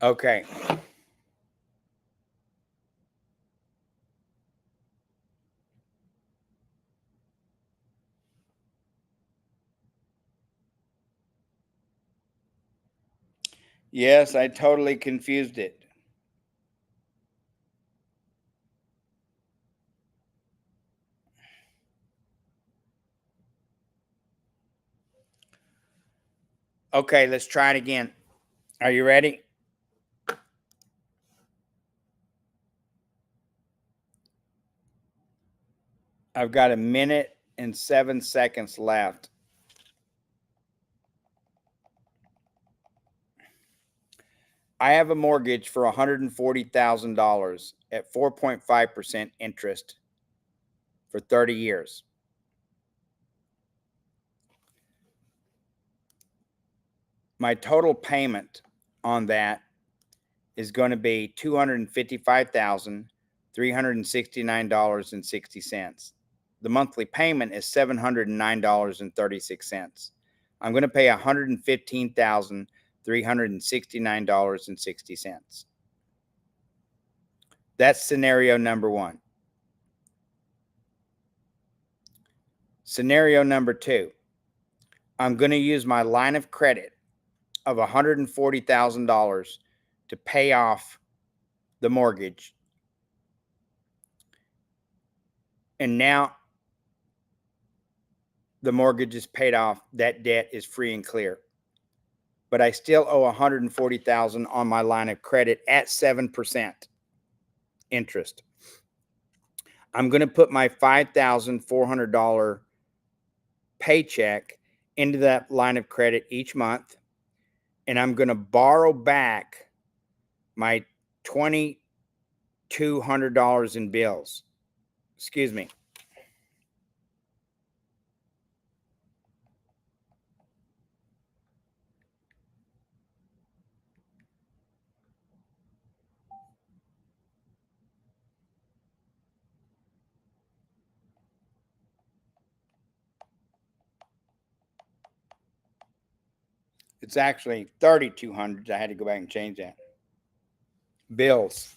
Okay. Yes, I totally confused it. Okay, let's try it again. Are you ready? I've got 1 minute and 7 seconds left. I have a mortgage for $140,000 at 4.5% interest for 30 years. My total payment on that is going to be $255,369.60. The monthly payment is $709.36. I'm going to pay $115,369.60. That's scenario number one. Scenario number two, I'm going to use my line of credit of $140,000 to pay off the mortgage. And now the mortgage is paid off. That debt is free and clear. But I still owe $140,000 on my line of credit at 7% interest. I'm going to put my $5,400 paycheck into that line of credit each month, and I'm going to borrow back my $2,200 in bills. Excuse me. It's actually 3,200. I had to go back and change that. Bills.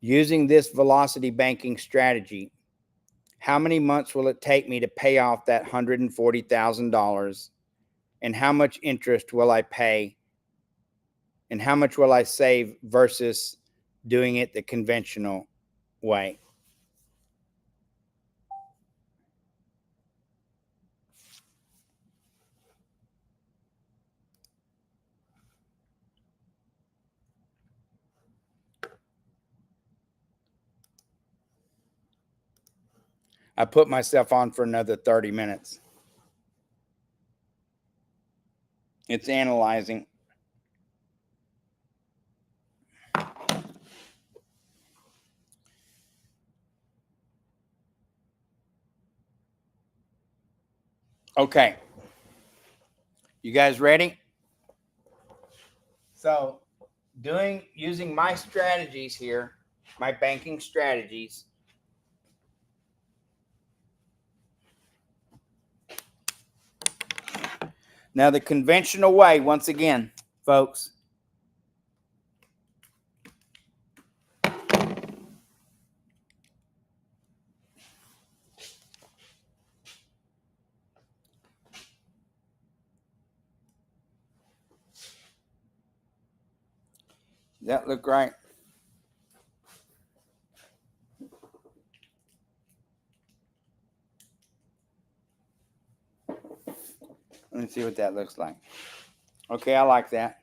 Using this velocity banking strategy, how many months will it take me to pay off that $140,000? And how much interest will I pay? And how much will I save versus doing it the conventional way? I put myself on for another 30 minutes. It's analyzing. Okay. You guys ready? So, using my strategies here, my banking strategies. Now, the conventional way, once again, folks. Does that look right? Let me see what that looks like. Okay, I like that.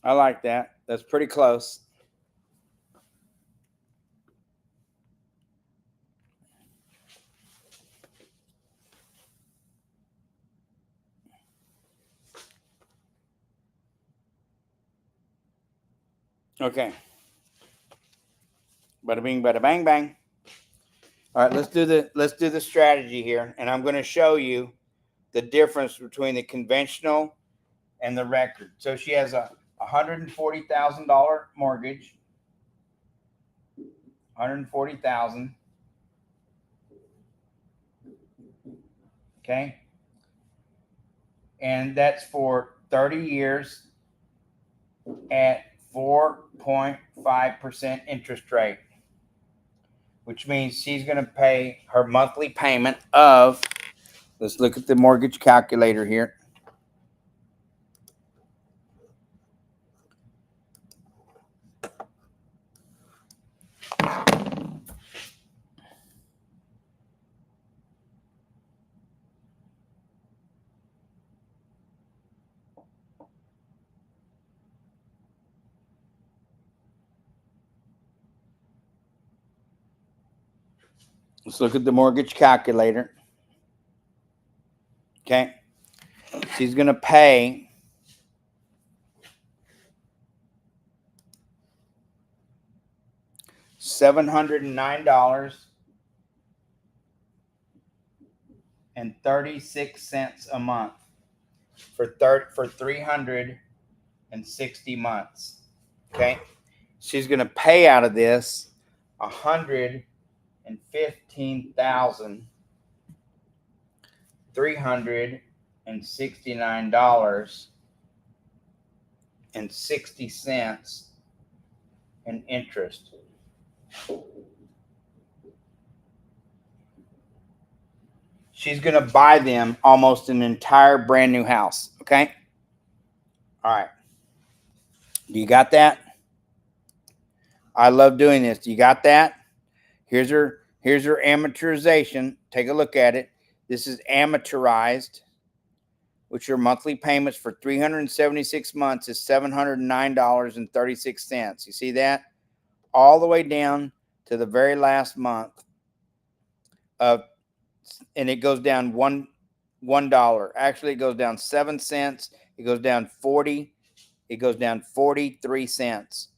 I like that. That's pretty close. Okay. Bada bing, bada bang, bang. All right, let's do the strategy here, and I'm going to show you the difference between the conventional and the record. So she has a $140,000 mortgage. $140,000. Okay. And that's for 30 years at 4.5% interest rate, which means she's going to pay her monthly payment of, let's look at the mortgage calculator here. Let's look at the mortgage calculator. Okay. She's going to pay $709.36 a month for 360 months. Okay. She's going to pay out of this $115,369.60 in interest. She's going to buy them almost an entire brand new house. Okay. All right. Do you got that? I love doing this. Do you got that? Here's her amortization. Take a look at it. This is amortized, which your monthly payments for 376 months is $709.36. You see that? All the way down to the very last month of, and it goes down $1. Actually, it goes down 7 cents. It goes down 40. It goes down 43 cents.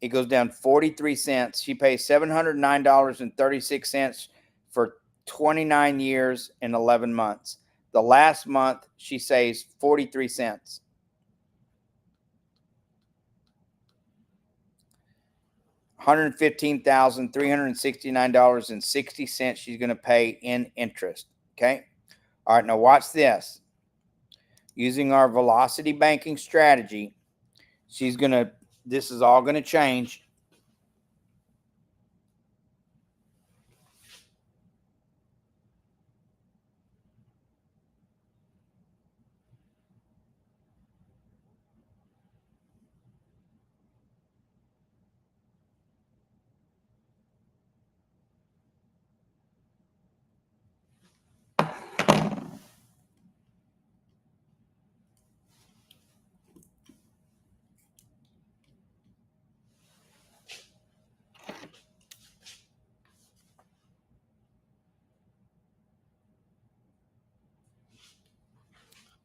It goes down 43 cents. She pays $709.36 for 29 years and 11 months. The last month, she saves 43 cents. $115,369.60 she's going to pay in interest. Okay. All right. Now watch this. Using our velocity banking strategy, this is all going to change.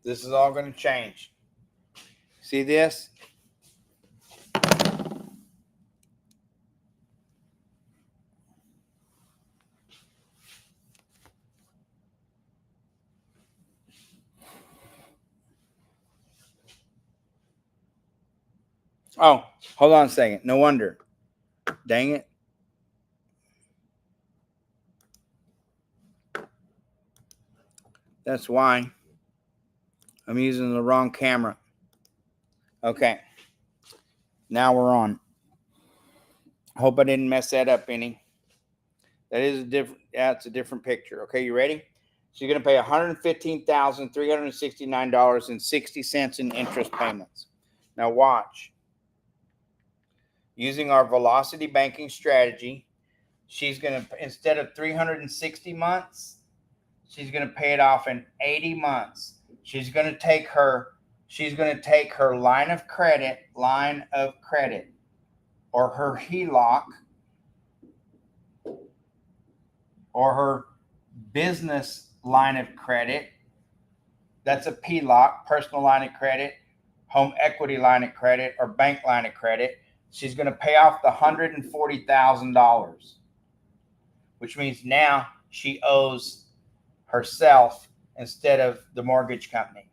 This is all going to change. See this? Oh, hold on a second. No wonder. Dang it. That's why I'm using the wrong camera. Okay. Now we're on. Hope I didn't mess that up any. That is a different, that's a different picture. Okay, you ready? So you're going to pay $115,369.60 in interest payments. Now watch. Using our velocity banking strategy, she's going to, instead of 360 months, she's going to pay it off in 80 months. She's going to take her line of credit, or her HELOC, or her business line of credit. That's a PLOC, personal line of credit, home equity line of credit, or bank line of credit. She's going to pay off the $140,000, which means now she owes herself instead of the mortgage company.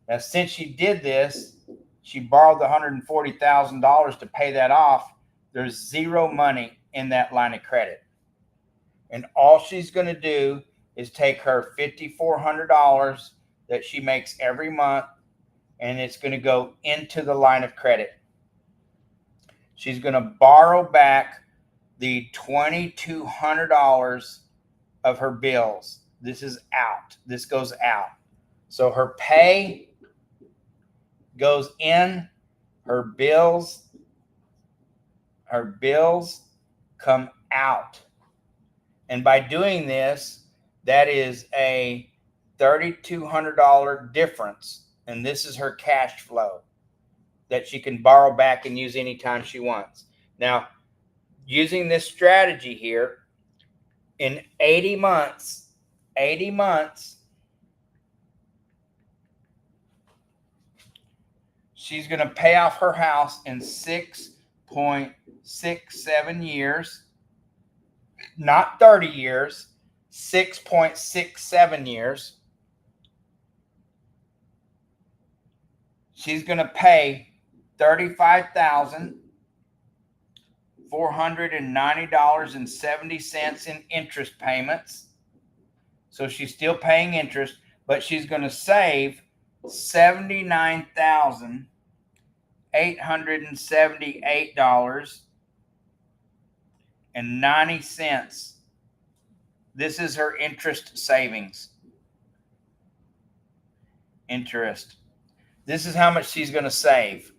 Now, since she did this, she borrowed the $140,000 to pay that off. There's zero money in that line of credit. And all she's going to do is take her $5,400 that she makes every month, and it's going to go into the line of credit. She's going to borrow back the $2,200 of her bills. This is out. This goes out. So her pay goes in, her bills come out. And by doing this, that is a $3,200 difference. And this is her cash flow that she can borrow back and use anytime she wants. Now, using this strategy here, in 80 months, she's going to pay off her house in 6.67 years. Not 30 years, 6.67 years. She's going to pay $35,490.70 in interest payments. So she's still paying interest, but she's going to save $79,878.90. This is her interest savings. Interest. This is how much she's going to save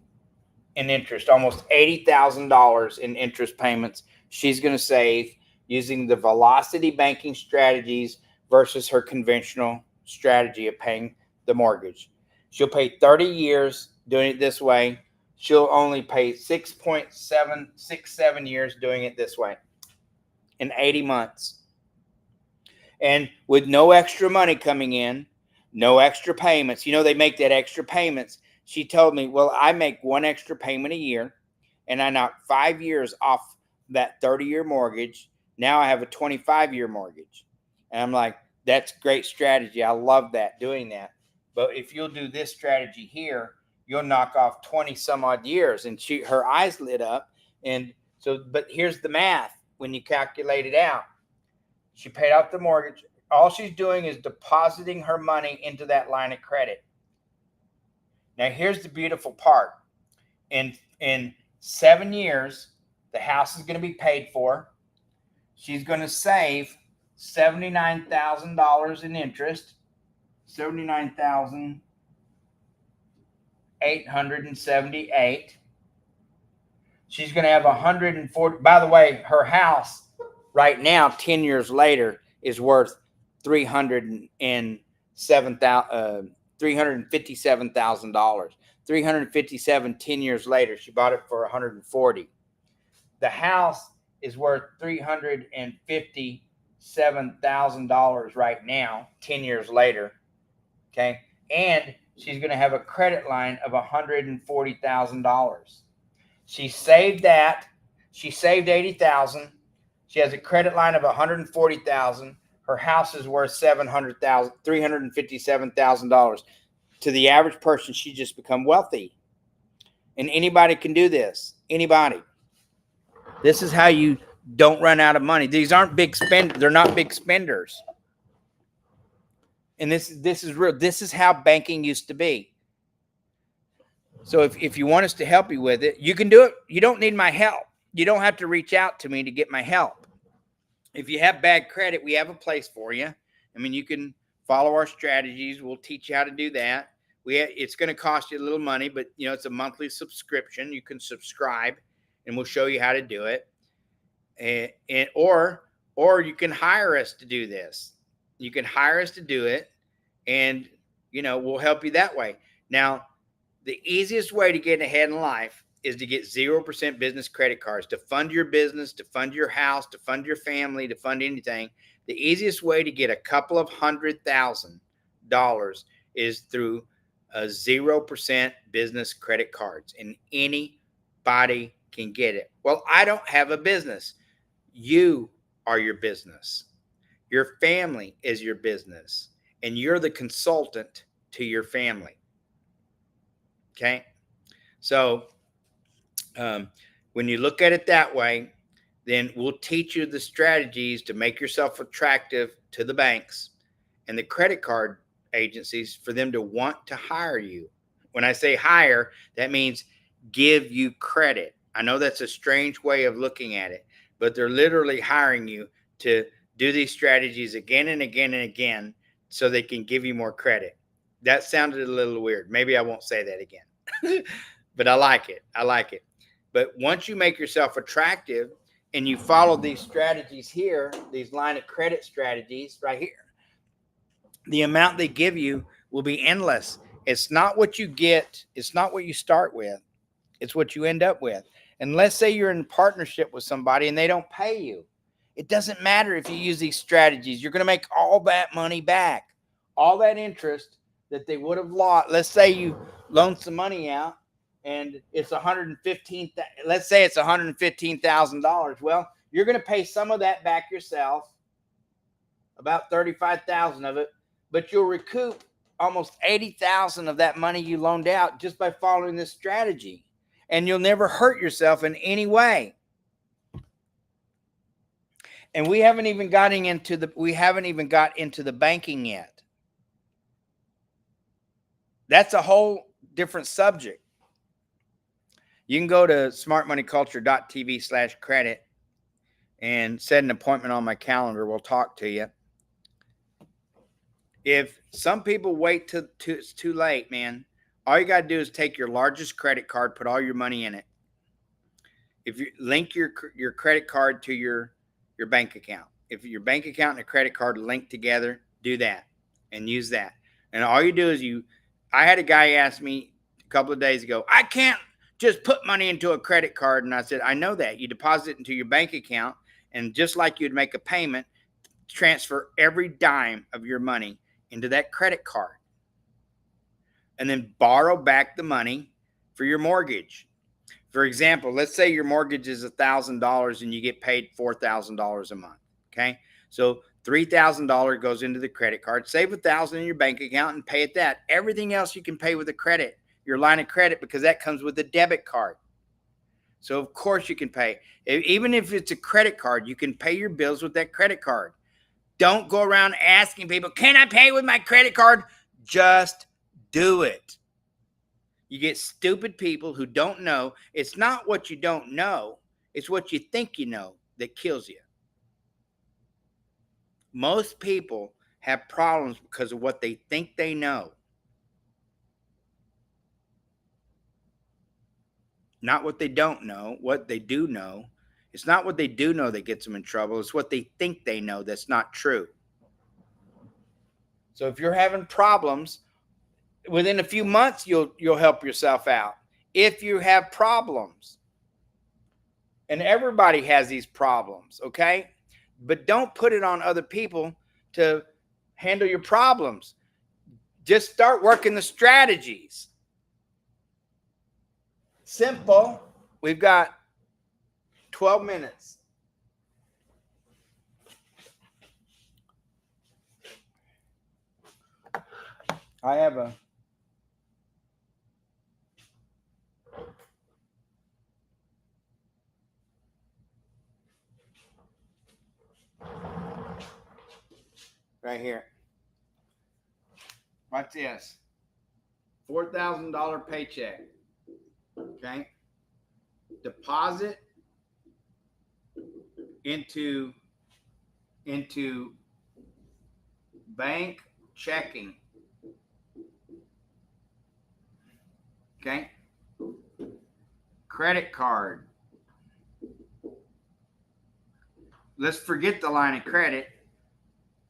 in interest. Almost $80,000 in interest payments she's going to save using the velocity banking strategies versus her conventional strategy of paying the mortgage. She'll pay 30 years doing it this way. She'll only pay 6.767 years doing it this way in 80 months. And with no extra money coming in, no extra payments. You know, they make that extra payments. She told me, well, I make one extra payment a year, and I knock 5 years off that 30-year mortgage. Now I have a 25-year mortgage. And I'm like, that's great strategy. I love that, doing that. But if you'll do this strategy here, you'll knock off 20 some odd years. And her eyes lit up. And So, but here's the math when you calculate it out. She paid off the mortgage. All she's doing is depositing her money into that line of credit. Now, here's the beautiful part. In 7 years, the house is going to be paid for. She's going to save $79,000 in interest, $79,878. She's going to have 140. By the way, her house right now, 10 years later, is worth $357,000. $357 10 years later. She bought it for 140. The house is worth $357,000 right now, 10 years later. Okay. And she's going to have a credit line of $140,000. She saved that. She saved $80,000. She has a credit line of $140,000. Her house is worth $357,000. To the average person, she just become wealthy. And anybody can do this. Anybody. This is how you don't run out of money. These aren't big spenders. They're not big spenders. And this is real. This is how banking used to be. So if you want us to help you with it, you can do it. You don't need my help. You don't have to reach out to me to get my help. If you have bad credit, we have a place for you. I mean, you can follow our strategies. We'll teach you how to do that. It's going to cost you a little money, but it's a monthly subscription. You can subscribe, and we'll show you how to do it. Or you can hire us to do this. You can hire us to do it, and we'll help you that way. Now, the easiest way to get ahead in life is to get 0% business credit cards to fund your business, to fund your house, to fund your family, to fund anything. The easiest way to get a couple of $100,000 is through a 0% business credit cards, and anybody can get it. Well, I don't have a business. You are your business. Your family is your business, and you're the consultant to your family. Okay. So when you look at it that way, then we'll teach you the strategies to make yourself attractive to the banks and the credit card agencies for them to want to hire you. When I say hire, that means give you credit. I know that's a strange way of looking at it, but they're literally hiring you to do these strategies again and again and again so they can give you more credit. That sounded a little weird. Maybe I won't say that again, but I like it. I like it. But once you make yourself attractive and you follow these strategies here, these line of credit strategies right here, the amount they give you will be endless. It's not what you get. It's not what you start with. It's what you end up with. And let's say you're in partnership with somebody and they don't pay you. It doesn't matter if you use these strategies. You're going to make all that money back. All that interest that they would have lost. Let's say you loan some money out and it's let's say it's $115,000. Well, you're going to pay some of that back yourself, about $35,000 of it, but you'll recoup almost $80,000 of that money you loaned out just by following this strategy. And you'll never hurt yourself in any way. And we haven't even got into the banking yet. That's a whole different subject. You can go to smartmoneyculture.tv/credit and set an appointment on my calendar. We'll talk to you. If some people wait till it's too late, man, all you got to do is take your largest credit card, put all your money in it. If you link your credit card to your bank account, if your bank account and a credit card link together, do that and use that. And all you do is I had a guy ask me a couple of days ago, I can't just put money into a credit card. And I said, I know that. You deposit it into your bank account, and just like you'd make a payment, transfer every dime of your money into that credit card. And then borrow back the money for your mortgage. For example, let's say your mortgage is $1,000 and you get paid $4,000 a month. Okay. So $3,000 goes into the credit card, save $1,000 in your bank account and pay it that. Everything else you can pay with a credit, your line of credit, because that comes with a debit card. So of course you can pay. Even if it's a credit card, you can pay your bills with that credit card. Don't go around asking people, can I pay with my credit card? Just do it. You get stupid people who don't know. It's not what you don't know. It's what you think you know that kills you. Most people have problems because of what they think they know. Not what they don't know, what they do know. It's not what they do know that gets them in trouble. It's what they think they know that's not true. So if you're having problems, within a few months, you'll help yourself out. If you have problems, and everybody has these problems, okay? But don't put it on other people to handle your problems. Just start working the strategies. Simple. We've got 12 minutes. I have a right here. Watch this. $4,000 paycheck. Okay. Deposit into bank checking. Okay. Credit card. Let's forget the line of credit.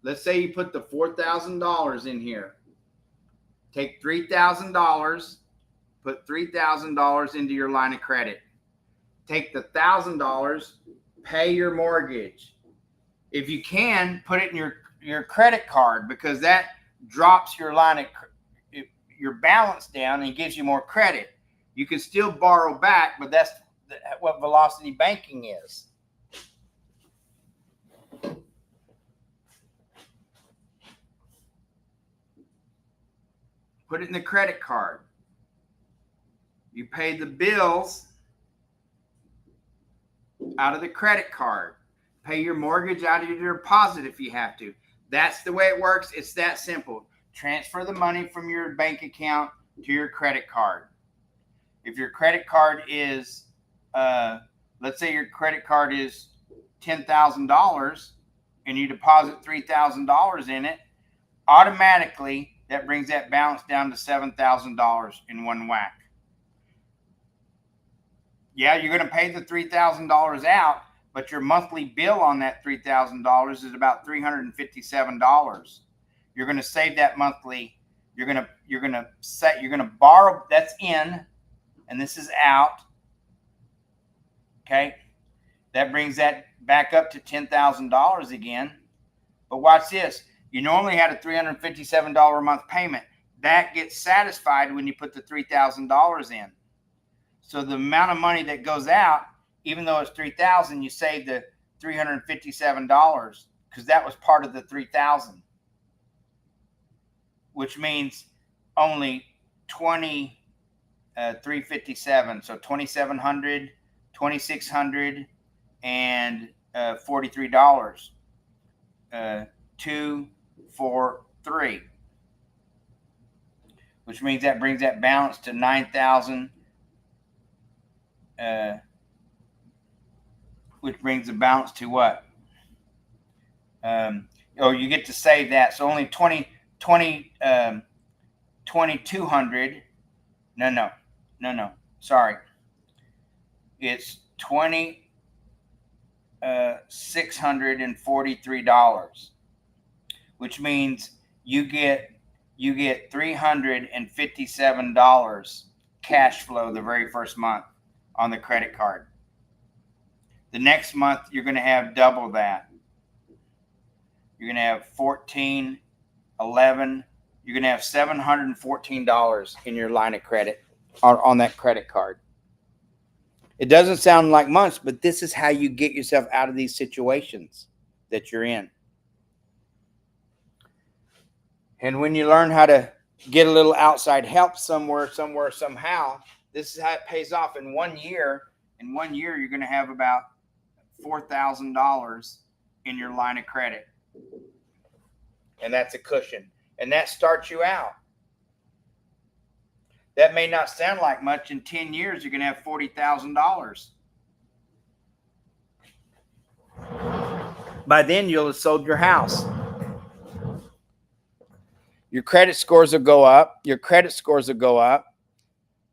Let's say you put the $4,000 in here. Take $3,000, put $3,000 into your line of credit. Take the $1,000, pay your mortgage. If you can, put it in your credit card, because that drops your your balance down and gives you more credit. You can still borrow back, but that's what velocity banking is. Put it in the credit card. You pay the bills out of the credit card. Pay your mortgage out of your deposit if you have to. That's the way it works. It's that simple. Transfer the money from your bank account to your credit card. If your credit card is, let's say your credit card is $10,000 and you deposit $3,000 in it, automatically that brings that balance down to $7,000 in one whack. Yeah, you're going to pay the $3,000 out, but your monthly bill on that $3,000 is about $357. You're going to save that monthly. You're going to borrow. That's in, and this is out. Okay, that brings that back up to $10,000 again. But watch this. You normally had a $357 a month payment. That gets satisfied when you put the $3,000 in. So the amount of money that goes out, even though it's $3,000, you save the $357 because that was part of the $3,000, which means only $357. So $2,700, $2,600, and $43. 2, 4, 3, which means that brings that balance to 9,000. Which brings the balance to what? You get to save that. So only 2,200. No. Sorry. It's $2,643, which means you get $357 cash flow the very first month on the credit card. The next month, you're going to have double that. You're going to have 14, 11. You're going to have $714 in your line of credit on that credit card. It doesn't sound like much, but this is how you get yourself out of these situations that you're in. And when you learn how to get a little outside help somewhere, somehow, this is how it pays off in 1 year. in 1 year, you're going to have about $4,000 in your line of credit. And that's a cushion. And that starts you out. That may not sound like much. In 10 years, you're going to have $40,000. By then, you'll have sold your house. Your credit scores will go up. Your credit scores will go up.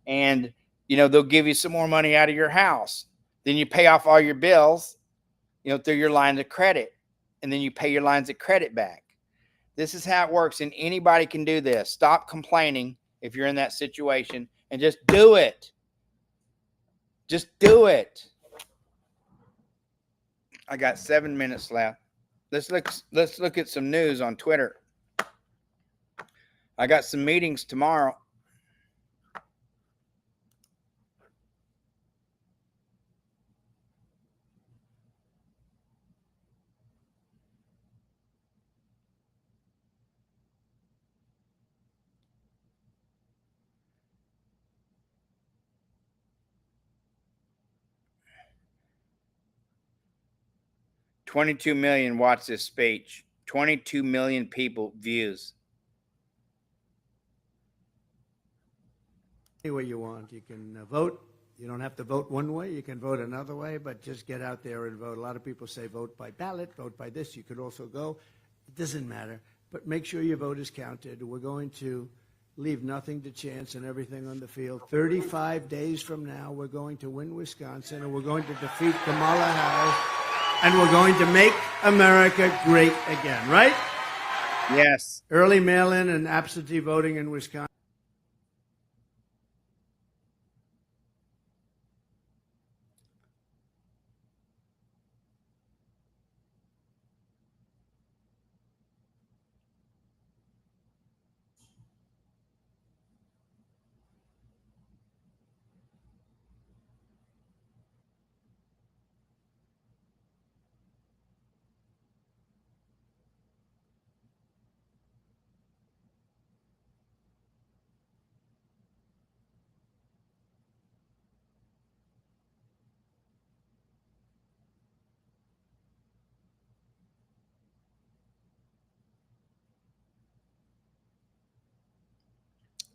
And, they'll give you some more money out of your house. Then you pay off all your bills, through your lines of credit. And then you pay your lines of credit back. This is how it works. And anybody can do this. Stop complaining if you're in that situation and just do it. Just do it. I got 7 minutes left. Let's look at some news on Twitter. I got some meetings tomorrow. $22 million watched this speech. 22 million people views. Any way you want. You can vote. You don't have to vote one way. You can vote another way, but just get out there and vote. A lot of people say vote by ballot, vote by this. You could also go. It doesn't matter. But make sure your vote is counted. We're going to leave nothing to chance and everything on the field. 35 days from now, we're going to win Wisconsin, and we're going to defeat Kamala Harris. And we're going to make America great again, right? Yes. Early mail-in and absentee voting in Wisconsin.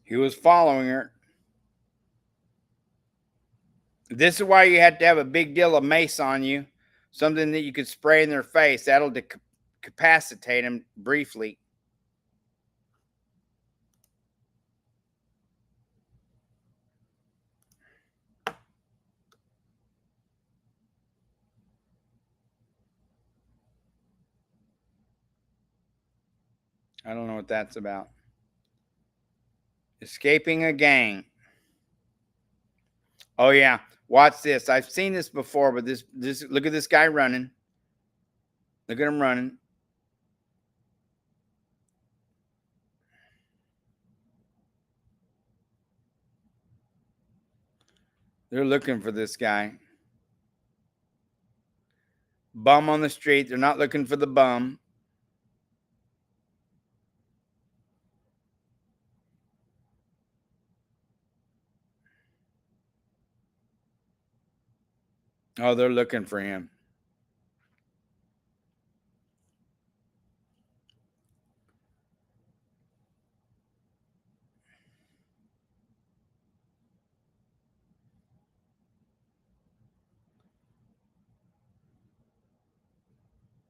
He was following her. This is why you have to have a big deal of mace on you. Something that you could spray in their face. That'll decapacitate them briefly. I don't know what that's about. Escaping a gang. Oh yeah, watch this. I've seen this before, but this look at this guy running. Look at him running. They're looking for this guy. Bum on the street. They're not looking for the bum. Oh, they're looking for him.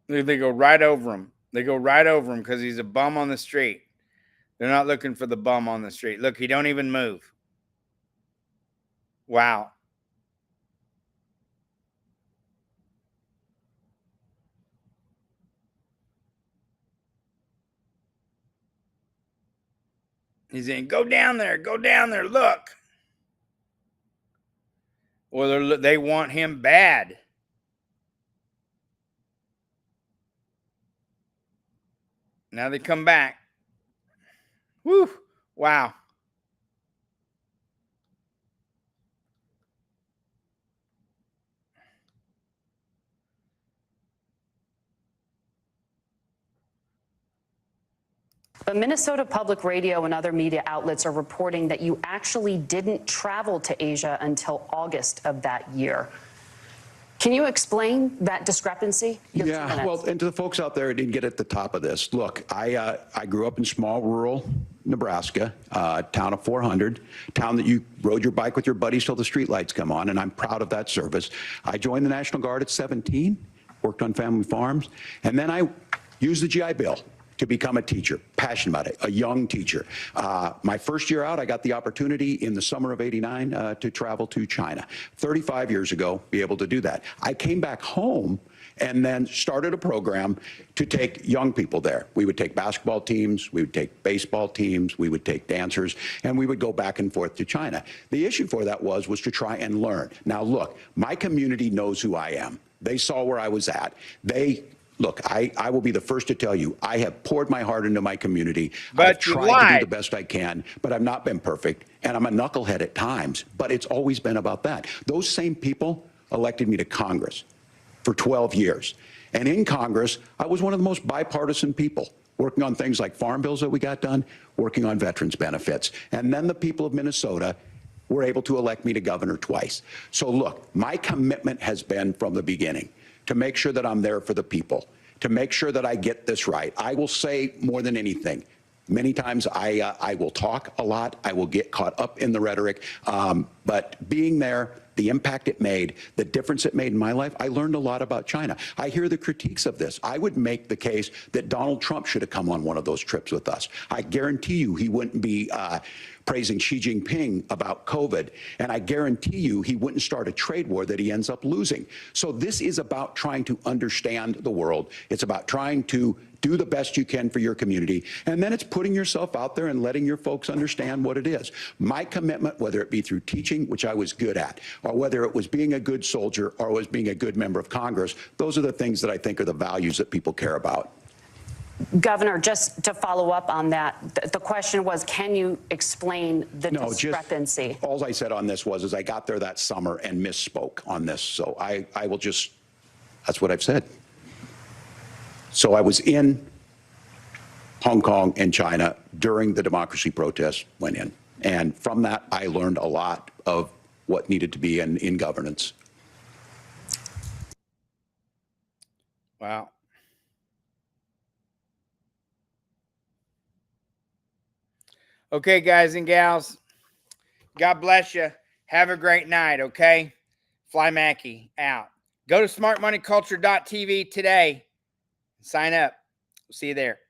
They go right over him. They go right over him because he's a bum on the street. They're not looking for the bum on the street. Look, he don't even move. Wow. He's in. Go down there. Go down there. Look. Well, they want him bad. Now they come back. Woo. Wow. But Minnesota Public Radio and other media outlets are reporting that you actually didn't travel to Asia until August of that year. Can you explain that discrepancy? Yeah, well, and to the folks out there who didn't get at the top of this, look, I grew up in small rural Nebraska, town of 400, town that you rode your bike with your buddies till the streetlights come on, and I'm proud of that service. I joined the National Guard at 17, worked on family farms, and then I used the GI Bill to become a teacher, passionate about it, a young teacher. My first year out, I got the opportunity in the summer of '89 to travel to China. 35 years ago, be able to do that. I came back home and then started a program to take young people there. We would take basketball teams, we would take baseball teams, we would take dancers, and we would go back and forth to China. The issue for that was to try and learn. Now look, my community knows who I am. They saw where I was at. Look, I will be the first to tell you, I have poured my heart into my community. But I've tried to do the best I can, but I've not been perfect. And I'm a knucklehead at times, but it's always been about that. Those same people elected me to Congress for 12 years. And in Congress, I was one of the most bipartisan people, working on things like farm bills that we got done, working on veterans benefits. And then the people of Minnesota were able to elect me to governor twice. So look, my commitment has been from the beginning to make sure that I'm there for the people, to make sure that I get this right. I will say more than anything, many times I will talk a lot, I will get caught up in the rhetoric, but being there, the impact it made, the difference it made in my life, I learned a lot about China. I hear the critiques of this. I would make the case that Donald Trump should have come on one of those trips with us. I guarantee you he wouldn't be praising Xi Jinping about COVID, and I guarantee you he wouldn't start a trade war that he ends up losing. So this is about trying to understand the world. It's about trying to do the best you can for your community, and then it's putting yourself out there and letting your folks understand what it is. My commitment, whether it be through teaching, which I was good at, or whether it was being a good soldier or was being a good member of Congress, those are the things that I think are the values that people care about. Governor, just to follow up on that, the question was, can you explain the discrepancy? All I said on this was I got there that summer and misspoke on this. So I will just, that's what I've said. So I was in Hong Kong and China during the democracy protests went in. And from that, I learned a lot of what needed to be in governance. Wow. Okay, guys and gals, God bless you. Have a great night, okay? Fly Mackey out. Go to smartmoneyculture.tv today. Sign up. We'll see you there.